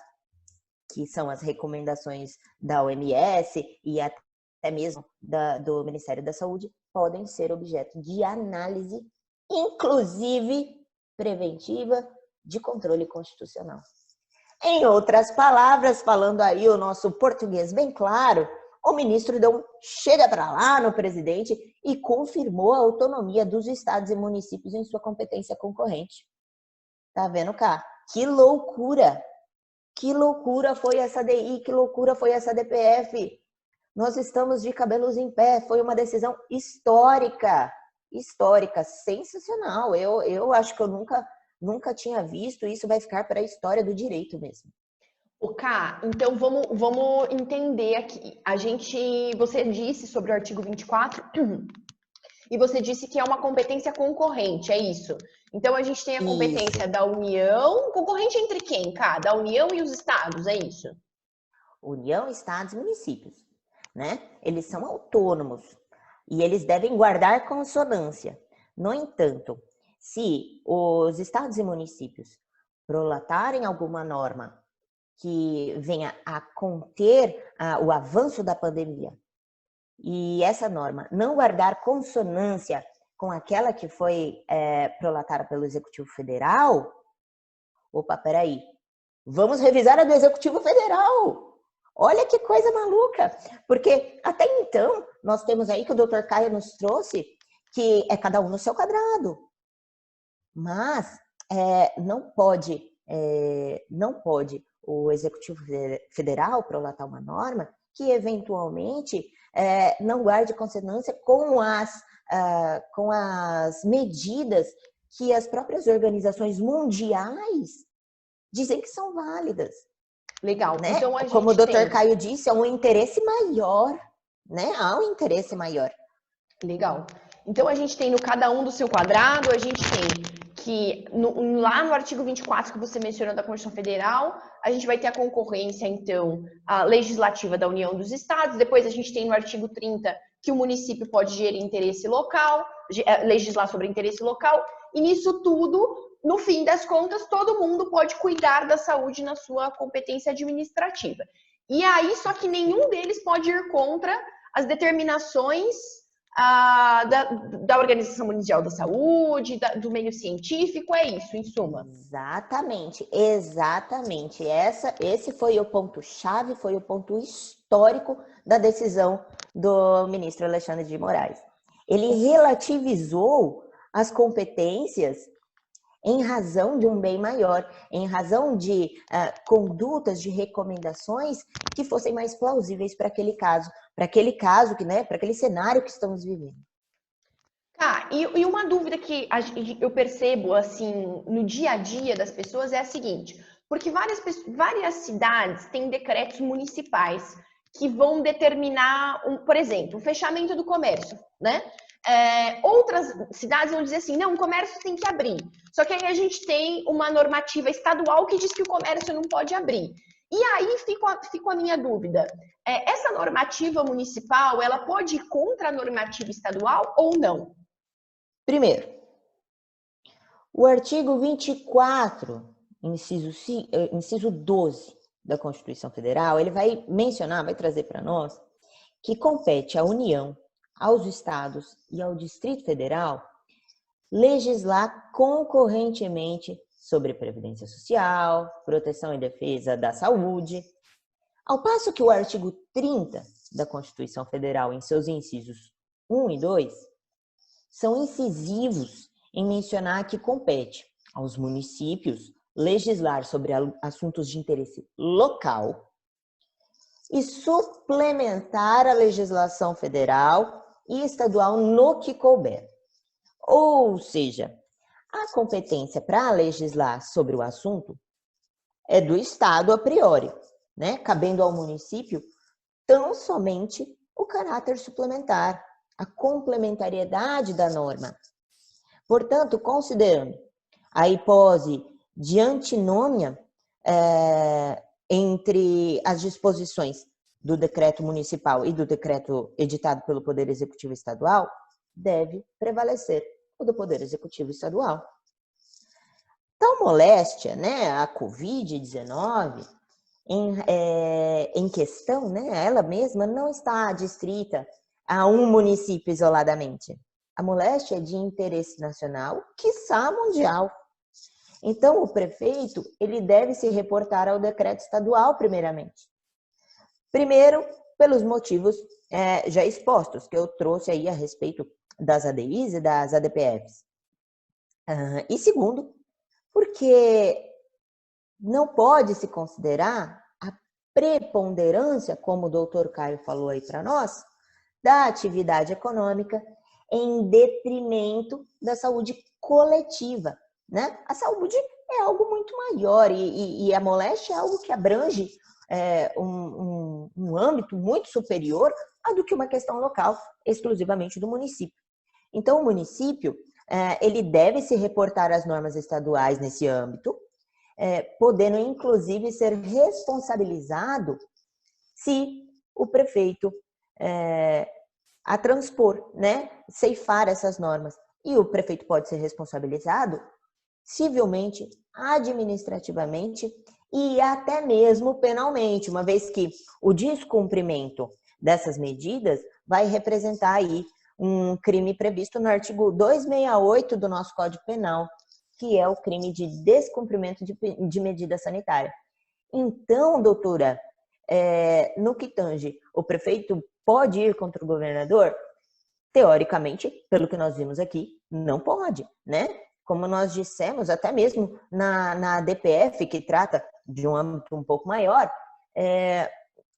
que são as recomendações da OMS e até mesmo do Ministério da Saúde, podem ser objeto de análise, inclusive preventiva, de controle constitucional. Em outras palavras, falando aí o nosso português bem claro, o ministro deu um chega para lá no presidente e confirmou a autonomia dos estados e municípios em sua competência concorrente. Tá vendo, cá? Que loucura! Que loucura foi essa DI, que loucura foi essa DPF. Nós estamos de cabelos em pé, foi uma decisão histórica, sensacional. Eu acho que eu nunca tinha visto, isso vai ficar para a história do direito mesmo. O Ká, então vamos entender aqui. Você disse sobre o artigo 24 e você disse que é uma competência concorrente, é isso? Então a gente tem a competência Isso. da União, concorrente entre quem, Ká? Da União e os estados, é isso? União, estados e municípios, né? Eles são autônomos e eles devem guardar consonância. No entanto, se os estados e municípios prolatarem alguma norma que venha a conter o avanço da pandemia e essa norma não guardar consonância com aquela que foi prolatada pelo Executivo Federal, opa, peraí, vamos revisar a do Executivo Federal. Olha que coisa maluca, porque até então nós temos aí que o Dr. Caio nos trouxe que é cada um no seu quadrado, mas não pode o Executivo Federal prolatar uma norma que eventualmente não guarde consonância com as medidas que as próprias organizações mundiais dizem que são válidas. Legal. Né? Então, como o Dr. Caio disse, é um interesse maior, né? Há um interesse maior. Legal. Então, a gente tem no cada um do seu quadrado, a gente tem que lá no artigo 24 que você mencionou da Constituição Federal, a gente vai ter a concorrência, então, a legislativa da União dos Estados. Depois a gente tem no artigo 30 que o município pode gerir interesse local, legislar sobre interesse local. E nisso tudo, no fim das contas, todo mundo pode cuidar da saúde na sua competência administrativa. E aí, só que nenhum deles pode ir contra as determinações da Organização Mundial da Saúde, do meio científico, é isso, em suma. Exatamente. Esse foi o ponto-chave, foi o ponto histórico da decisão do ministro Alexandre de Moraes. Ele relativizou as competências em razão de um bem maior, em razão de condutas, de recomendações que fossem mais plausíveis para aquele caso, para aquele cenário que estamos vivendo. E uma dúvida que eu percebo assim no dia a dia das pessoas é a seguinte, porque várias cidades têm decretos municipais que vão determinar, por exemplo, o fechamento do comércio, né? Outras cidades vão dizer assim, não, o comércio tem que abrir. Só que aí a gente tem uma normativa estadual que diz que o comércio não pode abrir. E aí fica a minha dúvida. Essa normativa municipal, ela pode ir contra a normativa estadual ou não? Primeiro, o artigo 24, inciso 12 da Constituição Federal, ele vai trazer para nós que compete à União, aos estados e ao Distrito Federal legislar concorrentemente sobre previdência social, proteção e defesa da saúde, ao passo que o artigo 30 da Constituição Federal, em seus incisos 1 e 2, são incisivos em mencionar que compete aos municípios legislar sobre assuntos de interesse local e suplementar a legislação federal e estadual no que couber. Ou seja, a competência para legislar sobre o assunto é do Estado a priori, né? Cabendo ao município tão somente o caráter suplementar, a complementariedade da norma. Portanto, considerando a hipótese de antinômia entre as disposições do decreto municipal e do decreto editado pelo Poder Executivo Estadual, deve prevalecer o do Poder Executivo Estadual. Tal moléstia, né, a Covid-19, em questão, né, ela mesma não está adstrita a um município isoladamente. A moléstia é de interesse nacional, quiçá mundial. Então, o prefeito, ele deve se reportar ao decreto estadual, primeiramente. Primeiro, pelos motivos já expostos, que eu trouxe aí a respeito das ADIs e das ADPFs. E segundo, porque não pode se considerar a preponderância, como o doutor Caio falou aí para nós, da atividade econômica em detrimento da saúde coletiva, né? A saúde é algo muito maior e a moléstia é algo que abrange um âmbito muito superior a do que uma questão local, exclusivamente do município. Então, o município, ele deve se reportar às normas estaduais nesse âmbito, podendo, inclusive, ser responsabilizado se o prefeito a transpor, né, ceifar essas normas. E o prefeito pode ser responsabilizado civilmente, administrativamente e até mesmo penalmente, uma vez que o descumprimento dessas medidas vai representar aí um crime previsto no artigo 268 do nosso Código Penal, que é o crime de descumprimento de medida sanitária. Então, doutora, no que tange, o prefeito pode ir contra o governador? Teoricamente, pelo que nós vimos aqui, não pode, né? Como nós dissemos, até mesmo na DPF, que trata de um âmbito um pouco maior,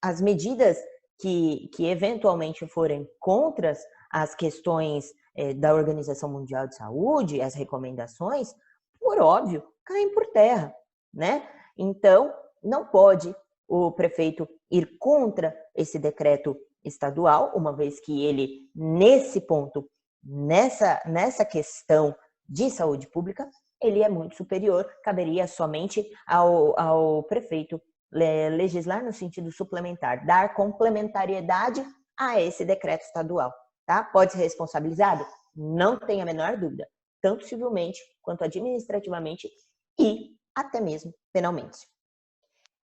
as medidas que eventualmente forem contra as questões da Organização Mundial de Saúde, as recomendações, por óbvio, caem por terra, né? Então, não pode o prefeito ir contra esse decreto estadual, uma vez que ele, nesse ponto, nessa questão de saúde pública, ele é muito superior, caberia somente ao prefeito legislar no sentido suplementar, dar complementariedade a esse decreto estadual, tá? Pode ser responsabilizado? Não tem a menor dúvida, tanto civilmente quanto administrativamente e até mesmo penalmente.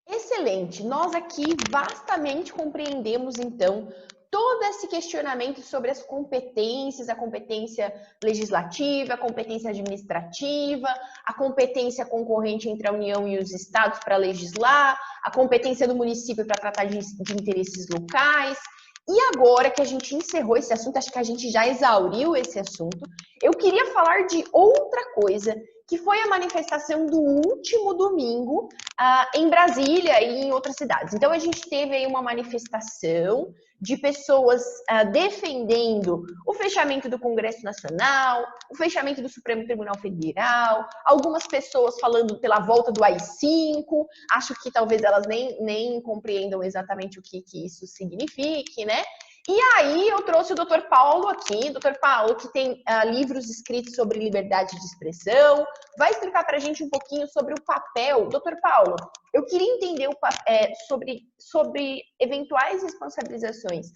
Excelente! Nós aqui vastamente compreendemos, então, todo esse questionamento sobre as competências, a competência legislativa, a competência administrativa, a competência concorrente entre a União e os estados para legislar, a competência do município para tratar de interesses locais. E agora que a gente encerrou esse assunto, acho que a gente já exauriu esse assunto, eu queria falar de outra coisa, que foi a manifestação do último domingo em Brasília e em outras cidades. Então, a gente teve aí uma manifestação de pessoas defendendo o fechamento do Congresso Nacional, o fechamento do Supremo Tribunal Federal, algumas pessoas falando pela volta do AI-5, acho que talvez elas nem compreendam exatamente o que isso signifique, né? E aí eu trouxe o Dr. Paulo aqui, Dr. Paulo, que tem livros escritos sobre liberdade de expressão, vai explicar para a gente um pouquinho sobre o papel. Dr. Paulo, eu queria entender sobre eventuais responsabilizações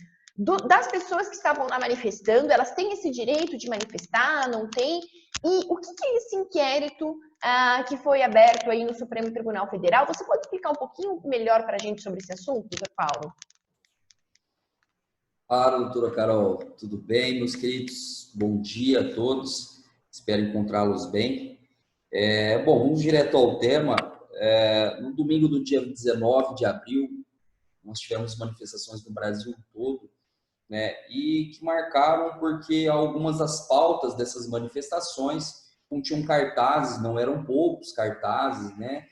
das pessoas que estavam lá manifestando. Elas têm esse direito de manifestar, não têm? E o que é esse inquérito que foi aberto aí no Supremo Tribunal Federal? Você pode explicar um pouquinho melhor para a gente sobre esse assunto, Dr. Paulo? Claro, doutora Carol, tudo bem, meus queridos? Bom dia a todos, espero encontrá-los bem. Bom, vamos direto ao tema. No domingo do dia 19 de abril, nós tivemos manifestações no Brasil todo, né, e que marcaram porque algumas das pautas dessas manifestações continham cartazes, não eram poucos cartazes, né,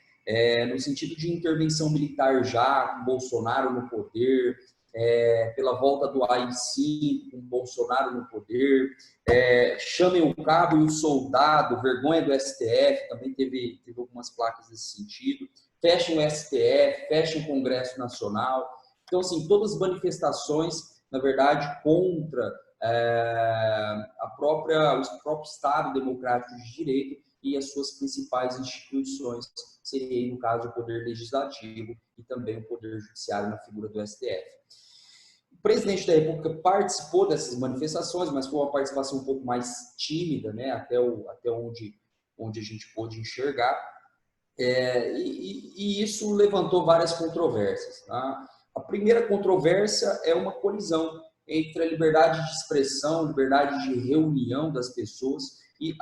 no sentido de intervenção militar já, com Bolsonaro no poder, pela volta do AI-5, com Bolsonaro no poder, chamem o cabo e o soldado, vergonha do STF, também teve algumas placas nesse sentido, fechem o STF, fechem o Congresso Nacional. Então, assim, todas as manifestações, na verdade, contra o próprio Estado democrático de direito e as suas principais instituições, seria, no caso, o Poder Legislativo e também o Poder Judiciário na figura do STF. O presidente da República participou dessas manifestações, mas foi uma participação um pouco mais tímida, né, até onde a gente pôde enxergar, e isso levantou várias controvérsias. Tá? A primeira controvérsia é uma colisão entre a liberdade de expressão, liberdade de reunião das pessoas e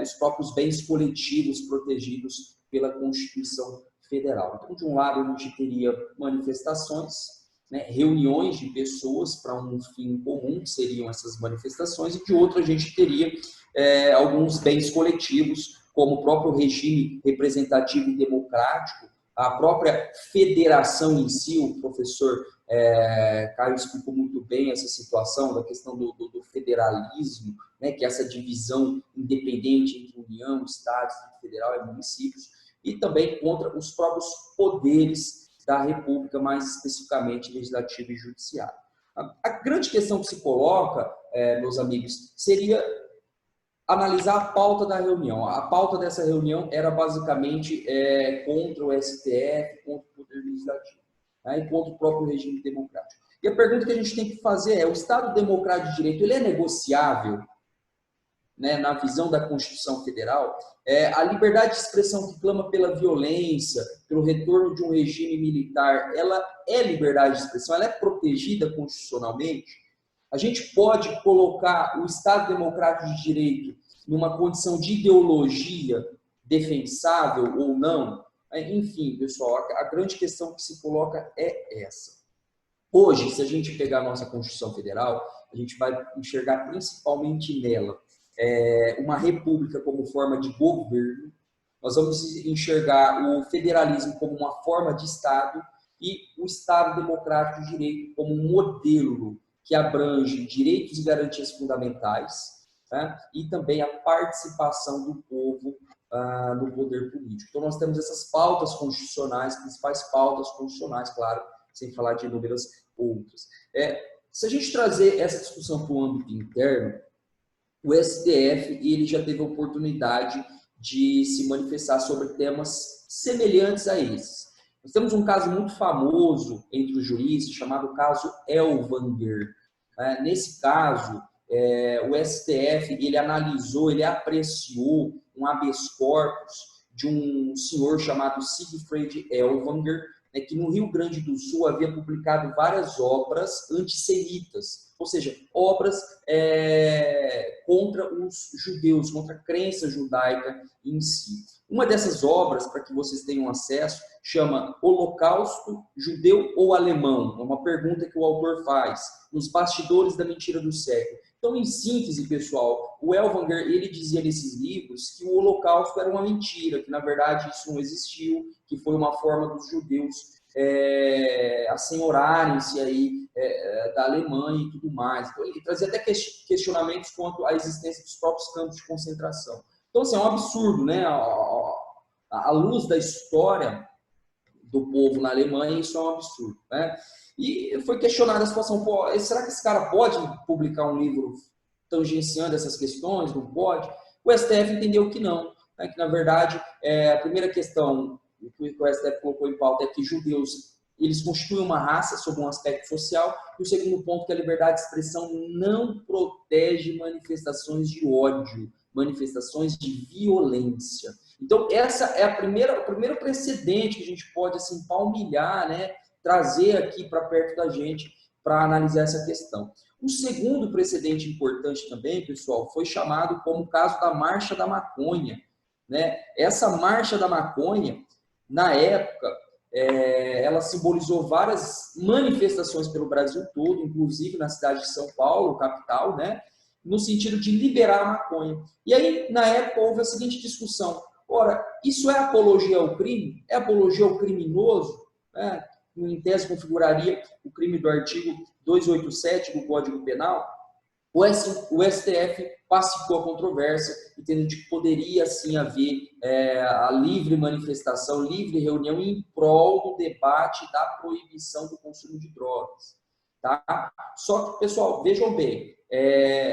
os próprios bens coletivos protegidos pela Constituição Federal. Então, de um lado, a gente teria manifestações, né, reuniões de pessoas para um fim comum, que seriam essas manifestações, e de outro, a gente teria alguns bens coletivos, como o próprio regime representativo e democrático, a própria federação em si. O professor Caio explicou muito bem essa situação da questão do federalismo, né, que é essa divisão independente entre União, Estados, Federal e municípios, e também contra os próprios poderes da República, mais especificamente legislativo e judiciário. A grande questão que se coloca, meus amigos, seria analisar a pauta da reunião. A pauta dessa reunião era basicamente contra o STF, contra o Poder Legislativo, né, e contra o próprio regime democrático. E a pergunta que a gente tem que fazer é: o Estado Democrático de Direito, ele é negociável? Né, na visão da Constituição Federal, a liberdade de expressão que clama pela violência, pelo retorno de um regime militar, ela é liberdade de expressão? Ela é protegida constitucionalmente? A gente pode colocar o Estado Democrático de Direito numa condição de ideologia defensável ou não? Enfim, pessoal, a grande questão que se coloca é essa. Hoje, se a gente pegar a nossa Constituição Federal, a gente vai enxergar principalmente nela uma república como forma de governo. Nós vamos enxergar o federalismo como uma forma de Estado e o Estado Democrático de Direito como um modelo que abrange direitos e garantias fundamentais, né, e também a participação do povo no poder político. Então, nós temos essas pautas constitucionais, principais pautas constitucionais, claro, sem falar de inúmeras outras. Se a gente trazer essa discussão para o âmbito interno, o STF ele já teve a oportunidade de se manifestar sobre temas semelhantes a esses. Nós temos um caso muito famoso entre os juristas, chamado caso Elvanger. Nesse caso, o STF ele analisou, ele apreciou um habeas corpus de um senhor chamado Siegfried Elvanger, que no Rio Grande do Sul havia publicado várias obras antissemitas, ou seja, obras contra os judeus, contra a crença judaica em si. Uma dessas obras, para que vocês tenham acesso, chama Holocausto Judeu ou Alemão? É uma pergunta que o autor faz, nos bastidores da mentira do século. Então, em síntese, pessoal, o Elvanger ele dizia nesses livros que o Holocausto era uma mentira, que na verdade isso não existiu, que foi uma forma dos judeus assenhorarem-se aí da Alemanha e tudo mais. Então, ele trazia até questionamentos quanto à existência dos próprios campos de concentração. Então, assim, é um absurdo, né? À luz da história do povo na Alemanha, isso é um absurdo, né? E foi questionada a situação: será que esse cara pode publicar um livro tangenciando essas questões? Não pode? O STF entendeu que não, né? Que na verdade a primeira questão que o STF colocou em pauta é que judeus eles constituem uma raça sob um aspecto social, e o segundo ponto que a liberdade de expressão não protege manifestações de ódio, manifestações de violência. Então essa é o primeiro precedente que a gente pode assim palmilhar, né? Trazer aqui para perto da gente para analisar essa questão. O segundo precedente importante também, pessoal, foi chamado como o caso da Marcha da Maconha, né? Essa Marcha da Maconha, na época, ela simbolizou várias manifestações pelo Brasil todo, inclusive na cidade de São Paulo, capital, né? No sentido de liberar a maconha. E aí, na época, houve a seguinte discussão: ora, isso é apologia ao crime? É apologia ao criminoso? Né? Em tese, configuraria o crime do artigo 287 do Código Penal. O STF pacificou a controvérsia, entendendo que poderia, sim, haver a livre manifestação, livre reunião em prol do debate da proibição do consumo de drogas. Tá? Só que, pessoal, vejam bem,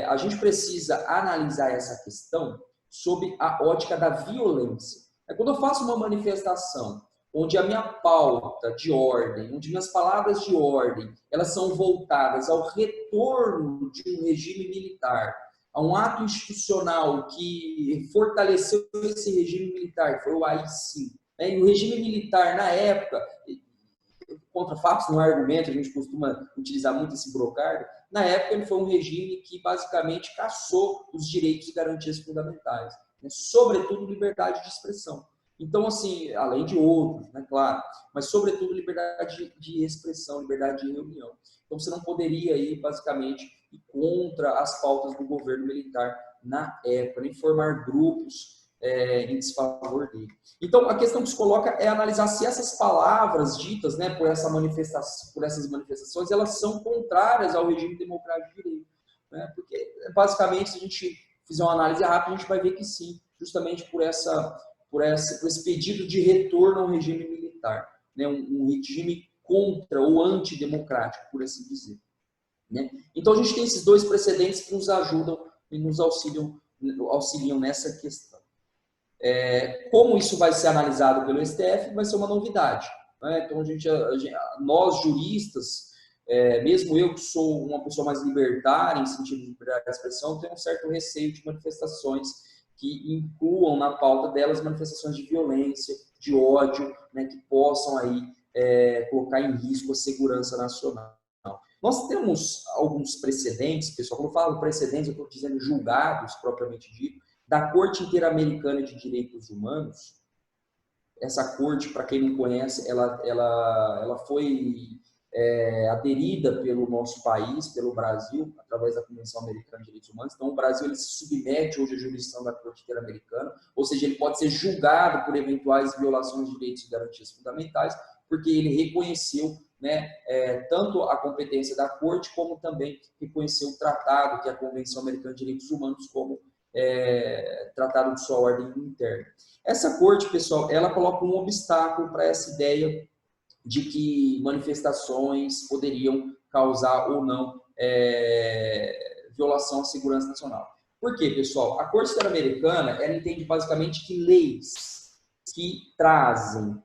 a gente precisa analisar essa questão sob a ótica da violência. Quando eu faço uma manifestação onde a minha pauta de ordem, onde minhas palavras de ordem, elas são voltadas ao retorno de um regime militar, a um ato institucional que fortaleceu esse regime militar, que foi o AI-5. E o regime militar, na época, contra fatos não é argumento, a gente costuma utilizar muito esse brocardo, na época ele foi um regime que basicamente cassou os direitos e garantias fundamentais, né? Sobretudo liberdade de expressão. Então, assim, além de outros, né, claro, mas sobretudo liberdade de expressão, liberdade de reunião. Então, você não poderia ir, basicamente, ir contra as pautas do governo militar na época, nem formar grupos em desfavor dele. Então, a questão que se coloca é analisar se essas palavras ditas, né, por essas manifestações, elas são contrárias ao regime democrático de direito. Né? Porque, basicamente, se a gente fizer uma análise rápida, a gente vai ver que sim, justamente por esse pedido de retorno ao regime militar, né? Um regime contra ou antidemocrático, por assim dizer. Né? Então, a gente tem esses dois precedentes que nos ajudam e nos auxiliam nessa questão. Como isso vai ser analisado pelo STF, vai ser uma novidade. Né? Então, nós juristas, mesmo eu que sou uma pessoa mais libertária, em sentido de liberdade de expressão, tenho um certo receio de manifestações que incluam na pauta delas manifestações de violência, de ódio, né, que possam aí colocar em risco a segurança nacional. Nós temos alguns precedentes, pessoal, quando eu falo precedentes, eu estou dizendo julgados, propriamente dito, da Corte Interamericana de Direitos Humanos. Essa corte, para quem não conhece, ela foi aderida pelo nosso país, pelo Brasil, através da Convenção Americana de Direitos Humanos. Então, o Brasil ele se submete hoje à jurisdição da Corte Interamericana, ou seja, ele pode ser julgado por eventuais violações de direitos e garantias fundamentais, porque ele reconheceu, né, tanto a competência da Corte, como também reconheceu o tratado, que é a Convenção Americana de Direitos Humanos, como tratado de sua ordem interna. Essa Corte, pessoal, ela coloca um obstáculo para essa ideia de que manifestações poderiam causar ou não violação à segurança nacional. Por quê, pessoal? A Corte Interamericana, ela entende basicamente que leis que trazem,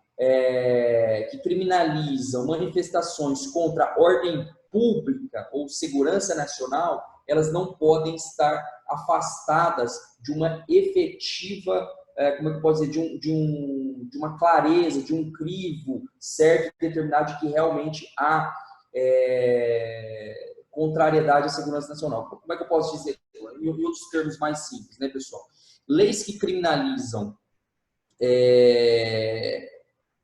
que criminalizam manifestações contra a ordem pública ou segurança nacional, elas não podem estar afastadas de uma efetiva, como é que eu posso dizer, de uma clareza, de um crivo certo e determinado de que realmente há contrariedade à segurança nacional. Como é que eu posso dizer? Em outros termos mais simples, né, pessoal? Leis que criminalizam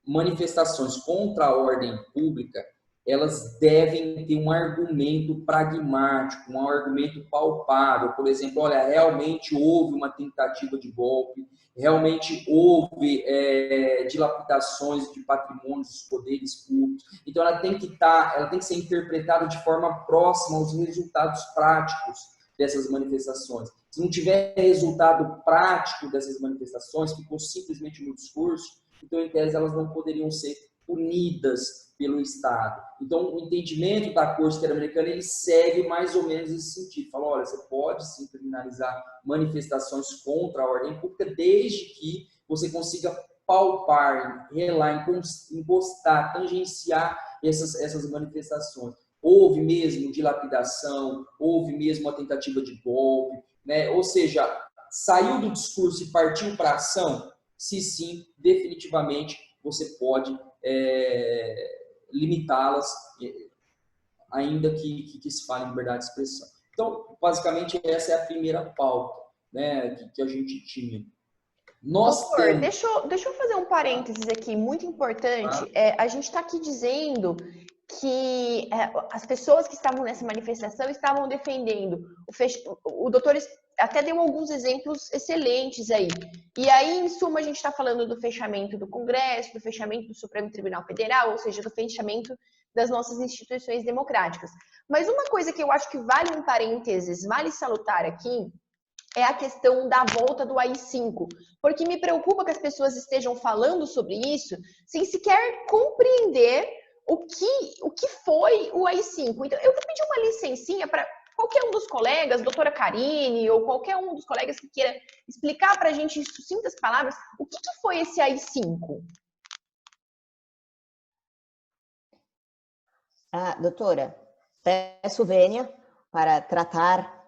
manifestações contra a ordem pública, elas devem ter um argumento pragmático, um argumento palpável. Por exemplo, olha, realmente houve uma tentativa de golpe, realmente houve dilapidações de patrimônios dos poderes públicos. Então, ela tem que ser interpretada de forma próxima aos resultados práticos dessas manifestações. Se não tiver resultado prático dessas manifestações, ficou simplesmente no discurso, então, em tese, elas não poderiam ser punidas pelo Estado. Então, o entendimento da Corte Interamericana, ele segue mais ou menos esse sentido. Fala, olha, você pode sim criminalizar manifestações contra a ordem pública, desde que você consiga palpar, relar, encostar, tangenciar essas manifestações. Houve mesmo dilapidação, houve mesmo uma tentativa de golpe, né? Ou seja, saiu do discurso e partiu para a ação? Se sim, definitivamente você pode limitá-las, ainda que se fale em liberdade de expressão. Então, basicamente, essa é a primeira pauta, né, que a gente tinha. Doutor, deixa eu fazer um parênteses aqui, muito importante. A gente está aqui dizendo que as pessoas que estavam nessa manifestação estavam defendendo o doutor até deu alguns exemplos excelentes aí. E aí, em suma, a gente está falando do fechamento do Congresso, do fechamento do Supremo Tribunal Federal, ou seja, do fechamento das nossas instituições democráticas. Mas uma coisa que eu acho que vale um parênteses, vale salutar aqui, é a questão da volta do AI-5, porque me preocupa que as pessoas estejam falando sobre isso sem sequer compreender o que foi o AI-5. Então, eu vou pedir uma licencinha para qualquer um dos colegas, doutora Karine, ou qualquer um dos colegas que queira explicar para a gente em sucintas palavras o que foi esse AI-5. Doutora, peço vênia para tratar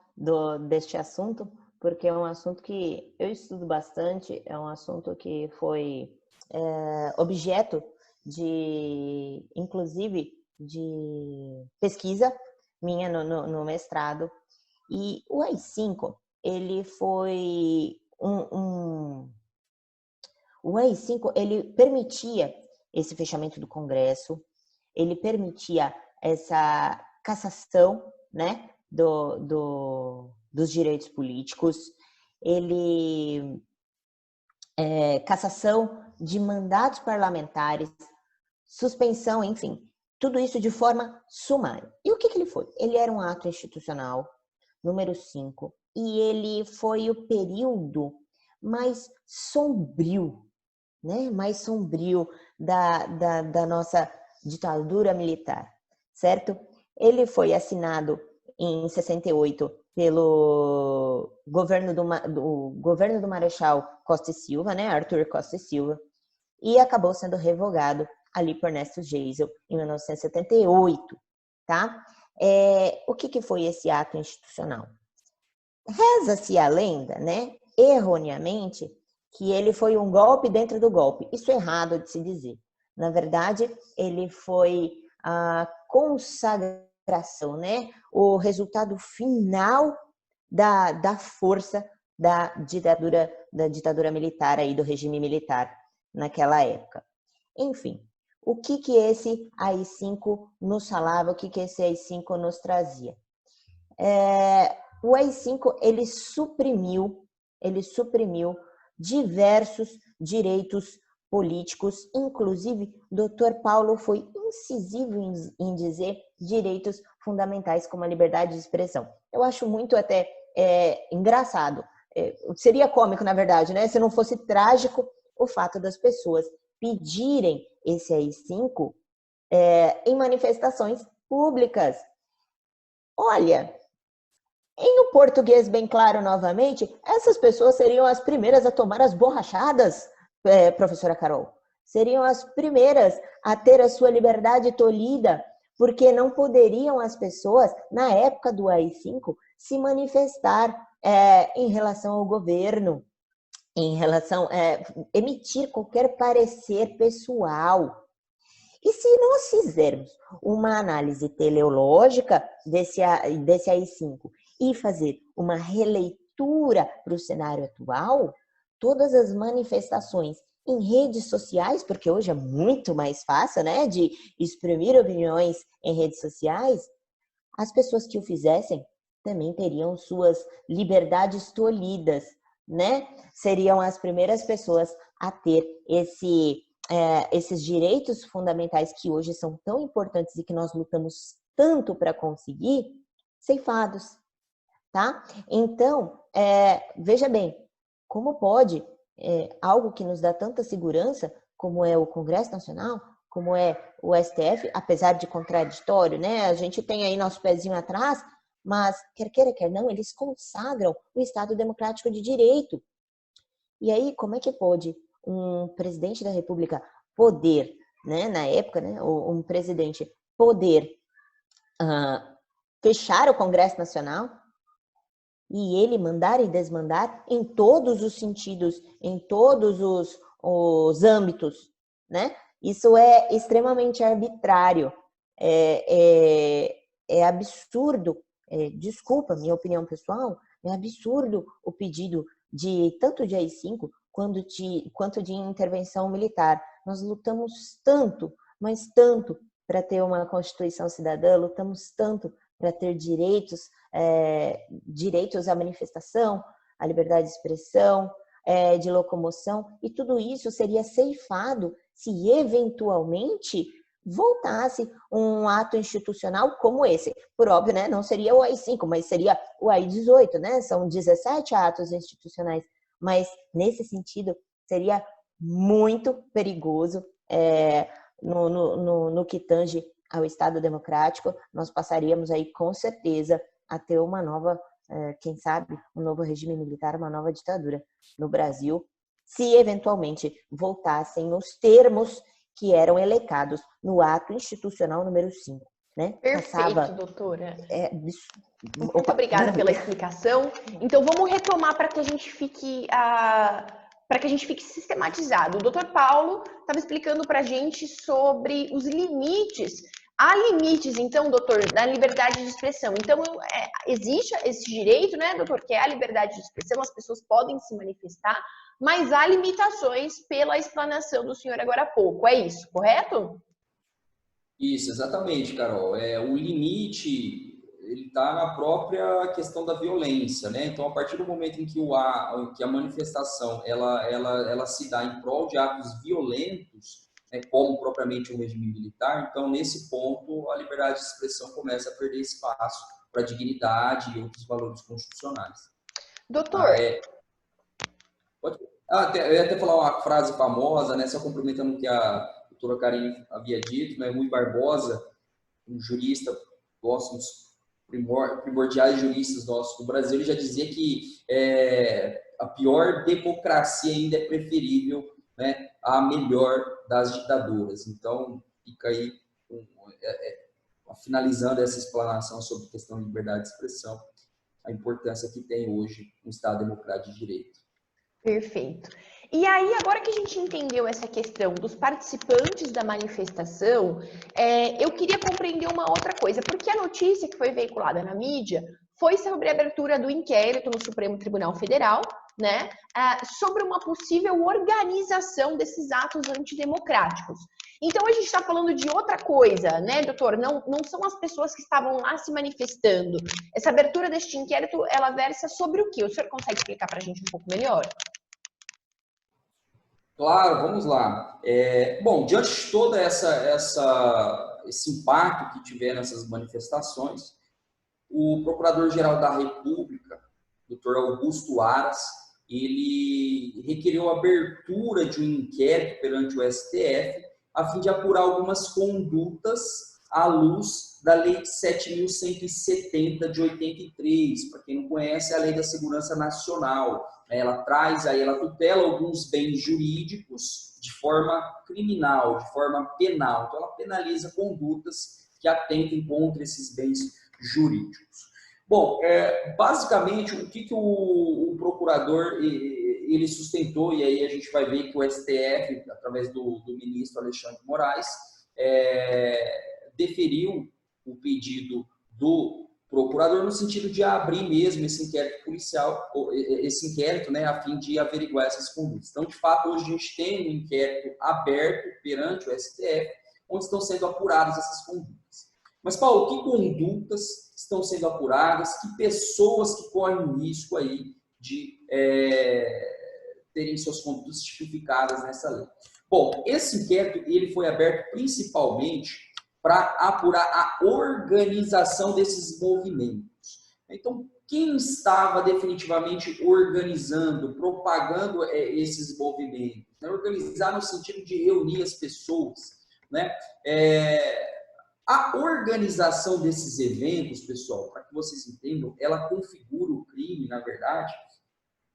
deste assunto, porque é um assunto que eu estudo bastante, é um assunto que foi objeto inclusive, de pesquisa minha no mestrado. E o AI-5, ele foi o o AI-5, ele permitia esse fechamento do Congresso, ele permitia essa cassação, né, dos direitos políticos, ele cassação de mandatos parlamentares, suspensão, enfim, tudo isso de forma sumária. E o que ele foi? Ele era um ato institucional, número 5, e ele foi o período mais sombrio, né? Mais sombrio da nossa ditadura militar, certo? Ele foi assinado em 68 pelo governo do Marechal Costa e Silva, né? Arthur Costa e Silva, e acabou sendo revogado ali por Ernesto Geisel em 1978, tá? O que foi esse ato institucional? Reza-se a lenda, né? Erroneamente, que ele foi um golpe dentro do golpe. Isso é errado de se dizer. Na verdade, ele foi a consagração, né? O resultado final da força da ditadura militar aí, do regime militar naquela época. Enfim, o que esse AI-5 nos falava, o que esse AI-5 nos trazia? O AI-5, ele suprimiu diversos direitos políticos, inclusive Dr. Paulo foi incisivo em dizer direitos fundamentais como a liberdade de expressão. Eu acho muito até engraçado, seria cômico na verdade, né? Se não fosse trágico o fato das pessoas pedirem esse AI-5 em manifestações públicas. Olha, em um português bem claro novamente, essas pessoas seriam as primeiras a tomar as borrachadas, professora Carol. Seriam as primeiras a ter a sua liberdade tolhida, porque não poderiam as pessoas, na época do AI-5, se manifestar em relação ao governo, em relação emitir qualquer parecer pessoal. E se nós fizermos uma análise teleológica desse AI-5 e fazer uma releitura para o cenário atual, todas as manifestações em redes sociais, porque hoje é muito mais fácil, né, de exprimir opiniões em redes sociais, as pessoas que o fizessem também teriam suas liberdades tolhidas, né? Seriam as primeiras pessoas a ter esses direitos fundamentais que hoje são tão importantes e que nós lutamos tanto para conseguir, ceifados, tá? Então, veja bem, como pode algo que nos dá tanta segurança, como é o Congresso Nacional, como é o STF, apesar de contraditório, né? A gente tem aí nosso pezinho atrás, mas quer queira, quer não, eles consagram o Estado Democrático de Direito. E aí, como é que pode um presidente da República poder, né, na época, né, um presidente poder fechar o Congresso Nacional e ele mandar e desmandar em todos os sentidos, em todos os âmbitos, né? Isso é extremamente arbitrário, é absurdo, desculpa, minha opinião pessoal, é absurdo o pedido tanto de AI-5 quanto de intervenção militar. Nós lutamos tanto, mas tanto para ter uma Constituição cidadã, lutamos tanto para ter direitos à manifestação, à liberdade de expressão, de locomoção, e tudo isso seria ceifado se eventualmente voltasse um ato institucional como esse. Por óbvio, né? Não seria o AI-5, mas seria o AI-18, né? São 17 atos institucionais, mas nesse sentido seria muito perigoso no que tange ao Estado Democrático. Nós passaríamos aí com certeza a ter uma nova, quem sabe, um novo regime militar, uma nova ditadura no Brasil, se eventualmente voltassem os termos que eram elencados no ato institucional número 5. Né? Perfeito, doutora. Muito obrigada pela explicação. Então, vamos retomar para que a gente fique sistematizado. O doutor Paulo estava explicando para a gente sobre os limites Há limites, então, doutor, na liberdade de expressão. Então, existe esse direito, né, doutor, que é a liberdade de expressão, as pessoas podem se manifestar, mas há limitações pela explanação do senhor agora há pouco. É isso, correto? Isso, exatamente, Carol. O limite ele está na própria questão da violência, né? Então, a partir do momento em que a manifestação ela se dá em prol de atos violentos, né, como propriamente o regime militar, então, nesse ponto, a liberdade de expressão começa a perder espaço para a dignidade e outros valores constitucionais. Doutor, eu ia até falar uma frase famosa, né, só complementando o que a doutora Karine havia dito, né, Rui Barbosa, um jurista, dos primordiais juristas nossos do Brasil, ele já dizia que a pior democracia ainda é preferível, né, à melhor das ditaduras. Então, fica aí, finalizando essa explanação sobre a questão de liberdade de expressão, a importância que tem hoje um Estado democrático de direito. perfeito. E aí, agora que a gente entendeu essa questão dos participantes da manifestação, eu queria compreender uma outra coisa, porque a notícia que foi veiculada na mídia foi sobre a abertura do inquérito no Supremo Tribunal Federal, né, sobre uma possível organização desses atos antidemocráticos. Então, a gente está falando de outra coisa, né, doutor? Não são as pessoas que estavam lá se manifestando. Essa abertura deste inquérito, ela versa sobre o quê? O senhor consegue explicar para a gente um pouco melhor? Claro, vamos lá. Bom, diante de todo esse impacto que tiveram essas manifestações, o Procurador-Geral da República, Dr. Augusto Aras, ele requeriu a abertura de um inquérito perante o STF a fim de apurar algumas condutas à luz da Lei 7.170 de 83. Para quem não conhece, é a Lei da Segurança Nacional. Ela tutela alguns bens jurídicos de forma criminal, de forma penal. Então, ela penaliza condutas que atentem contra esses bens jurídicos. Bom, basicamente, o que o procurador ele sustentou, e aí a gente vai ver que o STF, através do ministro Alexandre de Moraes, deferiu o pedido do procurador no sentido de abrir mesmo esse inquérito policial, esse inquérito, né, a fim de averiguar essas condutas. Então, de fato, hoje a gente tem um inquérito aberto perante o STF, onde estão sendo apuradas essas condutas. Mas, Paulo, que condutas estão sendo apuradas? Que pessoas que correm risco aí de terem suas condutas tipificadas nessa lei? Bom, esse inquérito ele foi aberto principalmente para apurar a organização desses movimentos. Então, quem estava definitivamente organizando, propagando esses movimentos? Né? Organizar no sentido de reunir as pessoas. Né? A organização desses eventos, pessoal, para que vocês entendam, ela configura o crime, na verdade,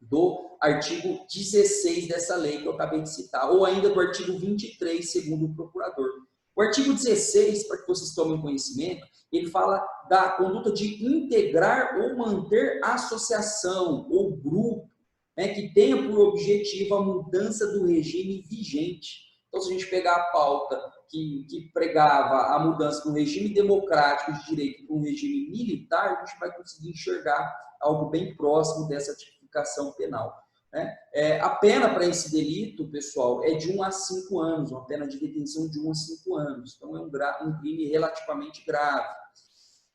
do artigo 16 dessa lei que eu acabei de citar, ou ainda do artigo 23, segundo o procurador. O artigo 16, para que vocês tomem conhecimento, ele fala da conduta de integrar ou manter associação ou grupo, né, que tenha por objetivo a mudança do regime vigente. Então, se a gente pegar a pauta que pregava a mudança do regime democrático de direito para um regime militar, a gente vai conseguir enxergar algo bem próximo dessa tipificação penal. Né? A pena para esse delito, pessoal, é de 1 a 5 anos, uma pena de detenção de 1 a 5 anos. Então, é um crime relativamente grave.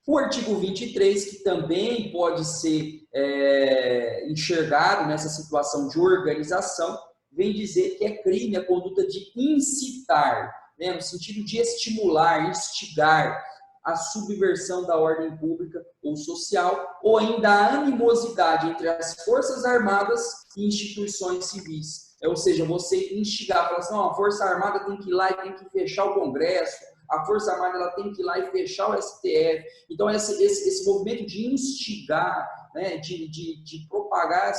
O artigo 23, que também pode ser enxergado nessa situação de organização, vem dizer que é crime a conduta de incitar, né, no sentido de estimular, instigar a subversão da ordem pública ou social, ou ainda a animosidade entre as Forças Armadas e instituições civis. Ou seja, você instigar, falar assim, a Força Armada tem que ir lá e tem que fechar o Congresso, a Força Armada ela tem que ir lá e fechar o STF. Então, esse movimento de instigar, né, de propagar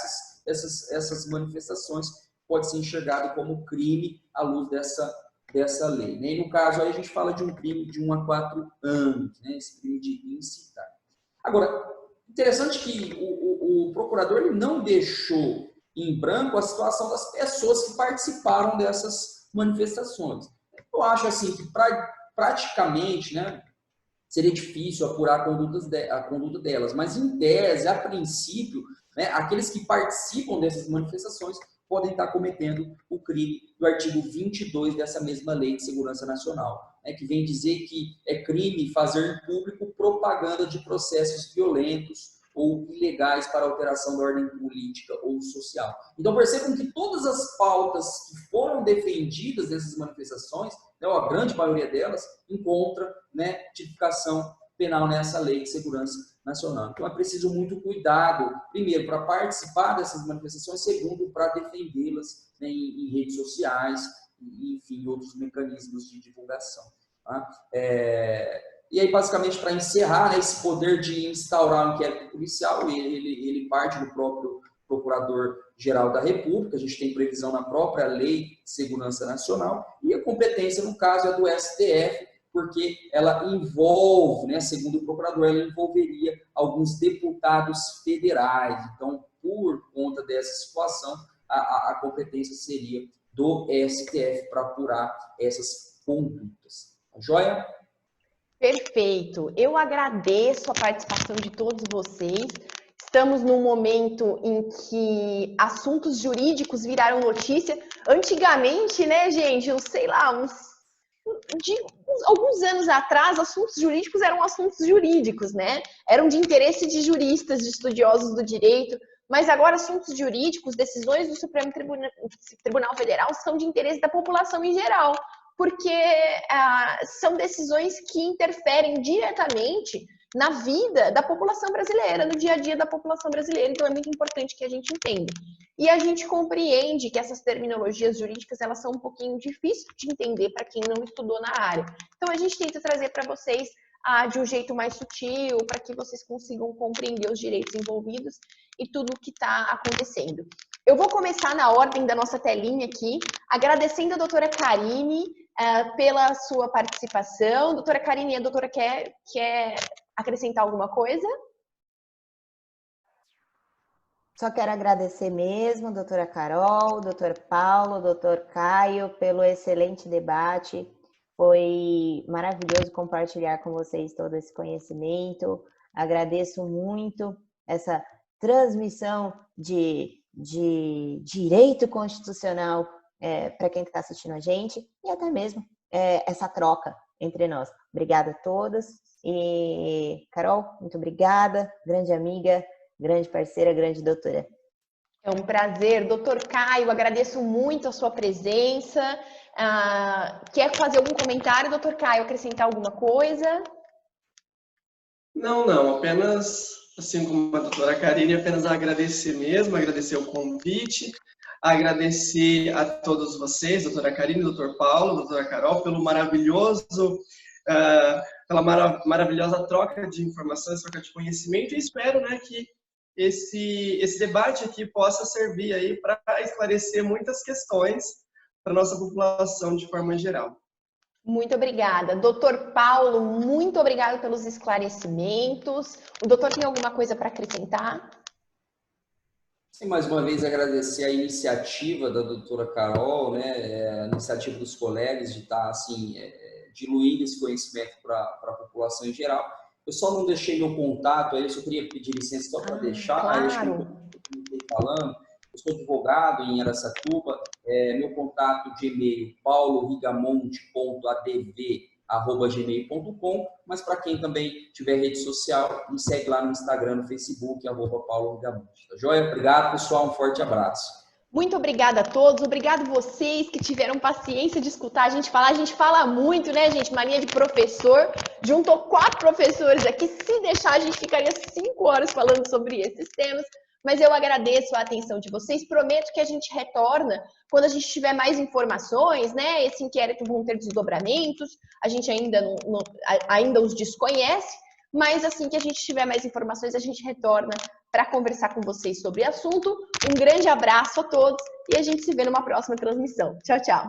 essas manifestações pode ser enxergado como crime à luz dessa lei. Né? E no caso, aí a gente fala de um crime de 1 a 4 anos, né? Esse crime de incitar. Agora, interessante que o procurador ele não deixou em branco a situação das pessoas que participaram dessas manifestações. Eu acho assim que para praticamente, né, seria difícil apurar a conduta delas, mas em tese, a princípio, né, aqueles que participam dessas manifestações podem estar cometendo o crime do artigo 22 dessa mesma Lei de Segurança Nacional, né, que vem dizer que é crime fazer em público propaganda de processos violentos ou ilegais para alteração da ordem política ou social. Então percebam que todas as pautas que foram defendidas nessas manifestações, né, a grande maioria delas, encontra, né, tipificação penal nessa Lei de Segurança Nacional. Então é preciso muito cuidado, primeiro, para participar dessas manifestações, segundo, para defendê-las, né, em redes sociais, e, enfim, outros mecanismos de divulgação. Tá? E aí, basicamente, para encerrar, né, esse poder de instaurar um inquérito policial, ele parte do próprio Procurador-Geral da República, a gente tem previsão na própria Lei de Segurança Nacional, e a competência, no caso, é do STF, porque ela envolve, né, segundo o procurador, ela envolveria alguns deputados federais. Então, por conta dessa situação, a competência seria do STF para apurar essas condutas. Tá joia? Perfeito. Eu agradeço a participação de todos vocês. Estamos num momento em que assuntos jurídicos viraram notícia. Antigamente, né, gente, eu sei lá, alguns anos atrás, assuntos jurídicos eram assuntos jurídicos, né? Eram de interesse de juristas, de estudiosos do direito, mas agora assuntos jurídicos, decisões do Supremo Tribunal Federal são de interesse da população em geral, porque são decisões que interferem diretamente na vida da população brasileira, no dia a dia da população brasileira, então é muito importante que a gente entenda. E a gente compreende que essas terminologias jurídicas, elas são um pouquinho difíceis de entender para quem não estudou na área. Então a gente tenta trazer para vocês de um jeito mais sutil, para que vocês consigam compreender os direitos envolvidos e tudo o que está acontecendo. Eu vou começar na ordem da nossa telinha aqui, agradecendo a doutora Karine pela sua participação. Doutora Karine, a doutora quer acrescentar alguma coisa? Só quero agradecer mesmo, doutora Carol, doutor Paulo, doutor Caio, pelo excelente debate. Foi maravilhoso compartilhar com vocês todo esse conhecimento. Agradeço muito essa transmissão de direito constitucional para quem está assistindo a gente e até mesmo essa troca entre nós. Obrigada a todos. E, Carol, muito obrigada. Grande amiga, grande parceira, grande doutora. É um prazer. Doutor Caio, agradeço muito a sua presença. Quer fazer algum comentário, doutor Caio? Acrescentar alguma coisa? Não. Apenas, assim como a doutora Karine, apenas agradecer mesmo, agradecer o convite, agradecer a todos vocês, doutora Karine, doutor Paulo, doutora Carol, pelo pela maravilhosa troca de informações, troca de conhecimento, e espero, né, que esse debate aqui possa servir aí para esclarecer muitas questões para a nossa população de forma geral. Muito obrigada. Doutor Paulo, muito obrigado pelos esclarecimentos. O doutor tem alguma coisa para acrescentar? Sim, mais uma vez agradecer a iniciativa da doutora Carol, né, a iniciativa dos colegas de estar assim, diluindo esse conhecimento para a população em geral. Eu só não deixei meu contato, aí eu só queria pedir licença só para deixar, claro. Aí acho que eu estou falando, eu sou advogado em Araçatuba, meu contato de e-mail paulovigamonte.adv@gmail.com, mas para quem também tiver rede social, me segue lá no Instagram, no Facebook, @paulovigamonte. Tá joia? Obrigado, pessoal, um forte abraço. Muito obrigada a todos, obrigado vocês que tiveram paciência de escutar a gente fala muito, né, gente? Mania de professor, juntou 4 professores aqui, se deixar a gente ficaria 5 horas falando sobre esses temas, mas eu agradeço a atenção de vocês, prometo que a gente retorna quando a gente tiver mais informações, né? Esse inquérito vão ter desdobramentos, a gente ainda os desconhece, mas assim que a gente tiver mais informações, a gente retorna para conversar com vocês sobre o assunto. Um grande abraço a todos e a gente se vê numa próxima transmissão. Tchau, tchau!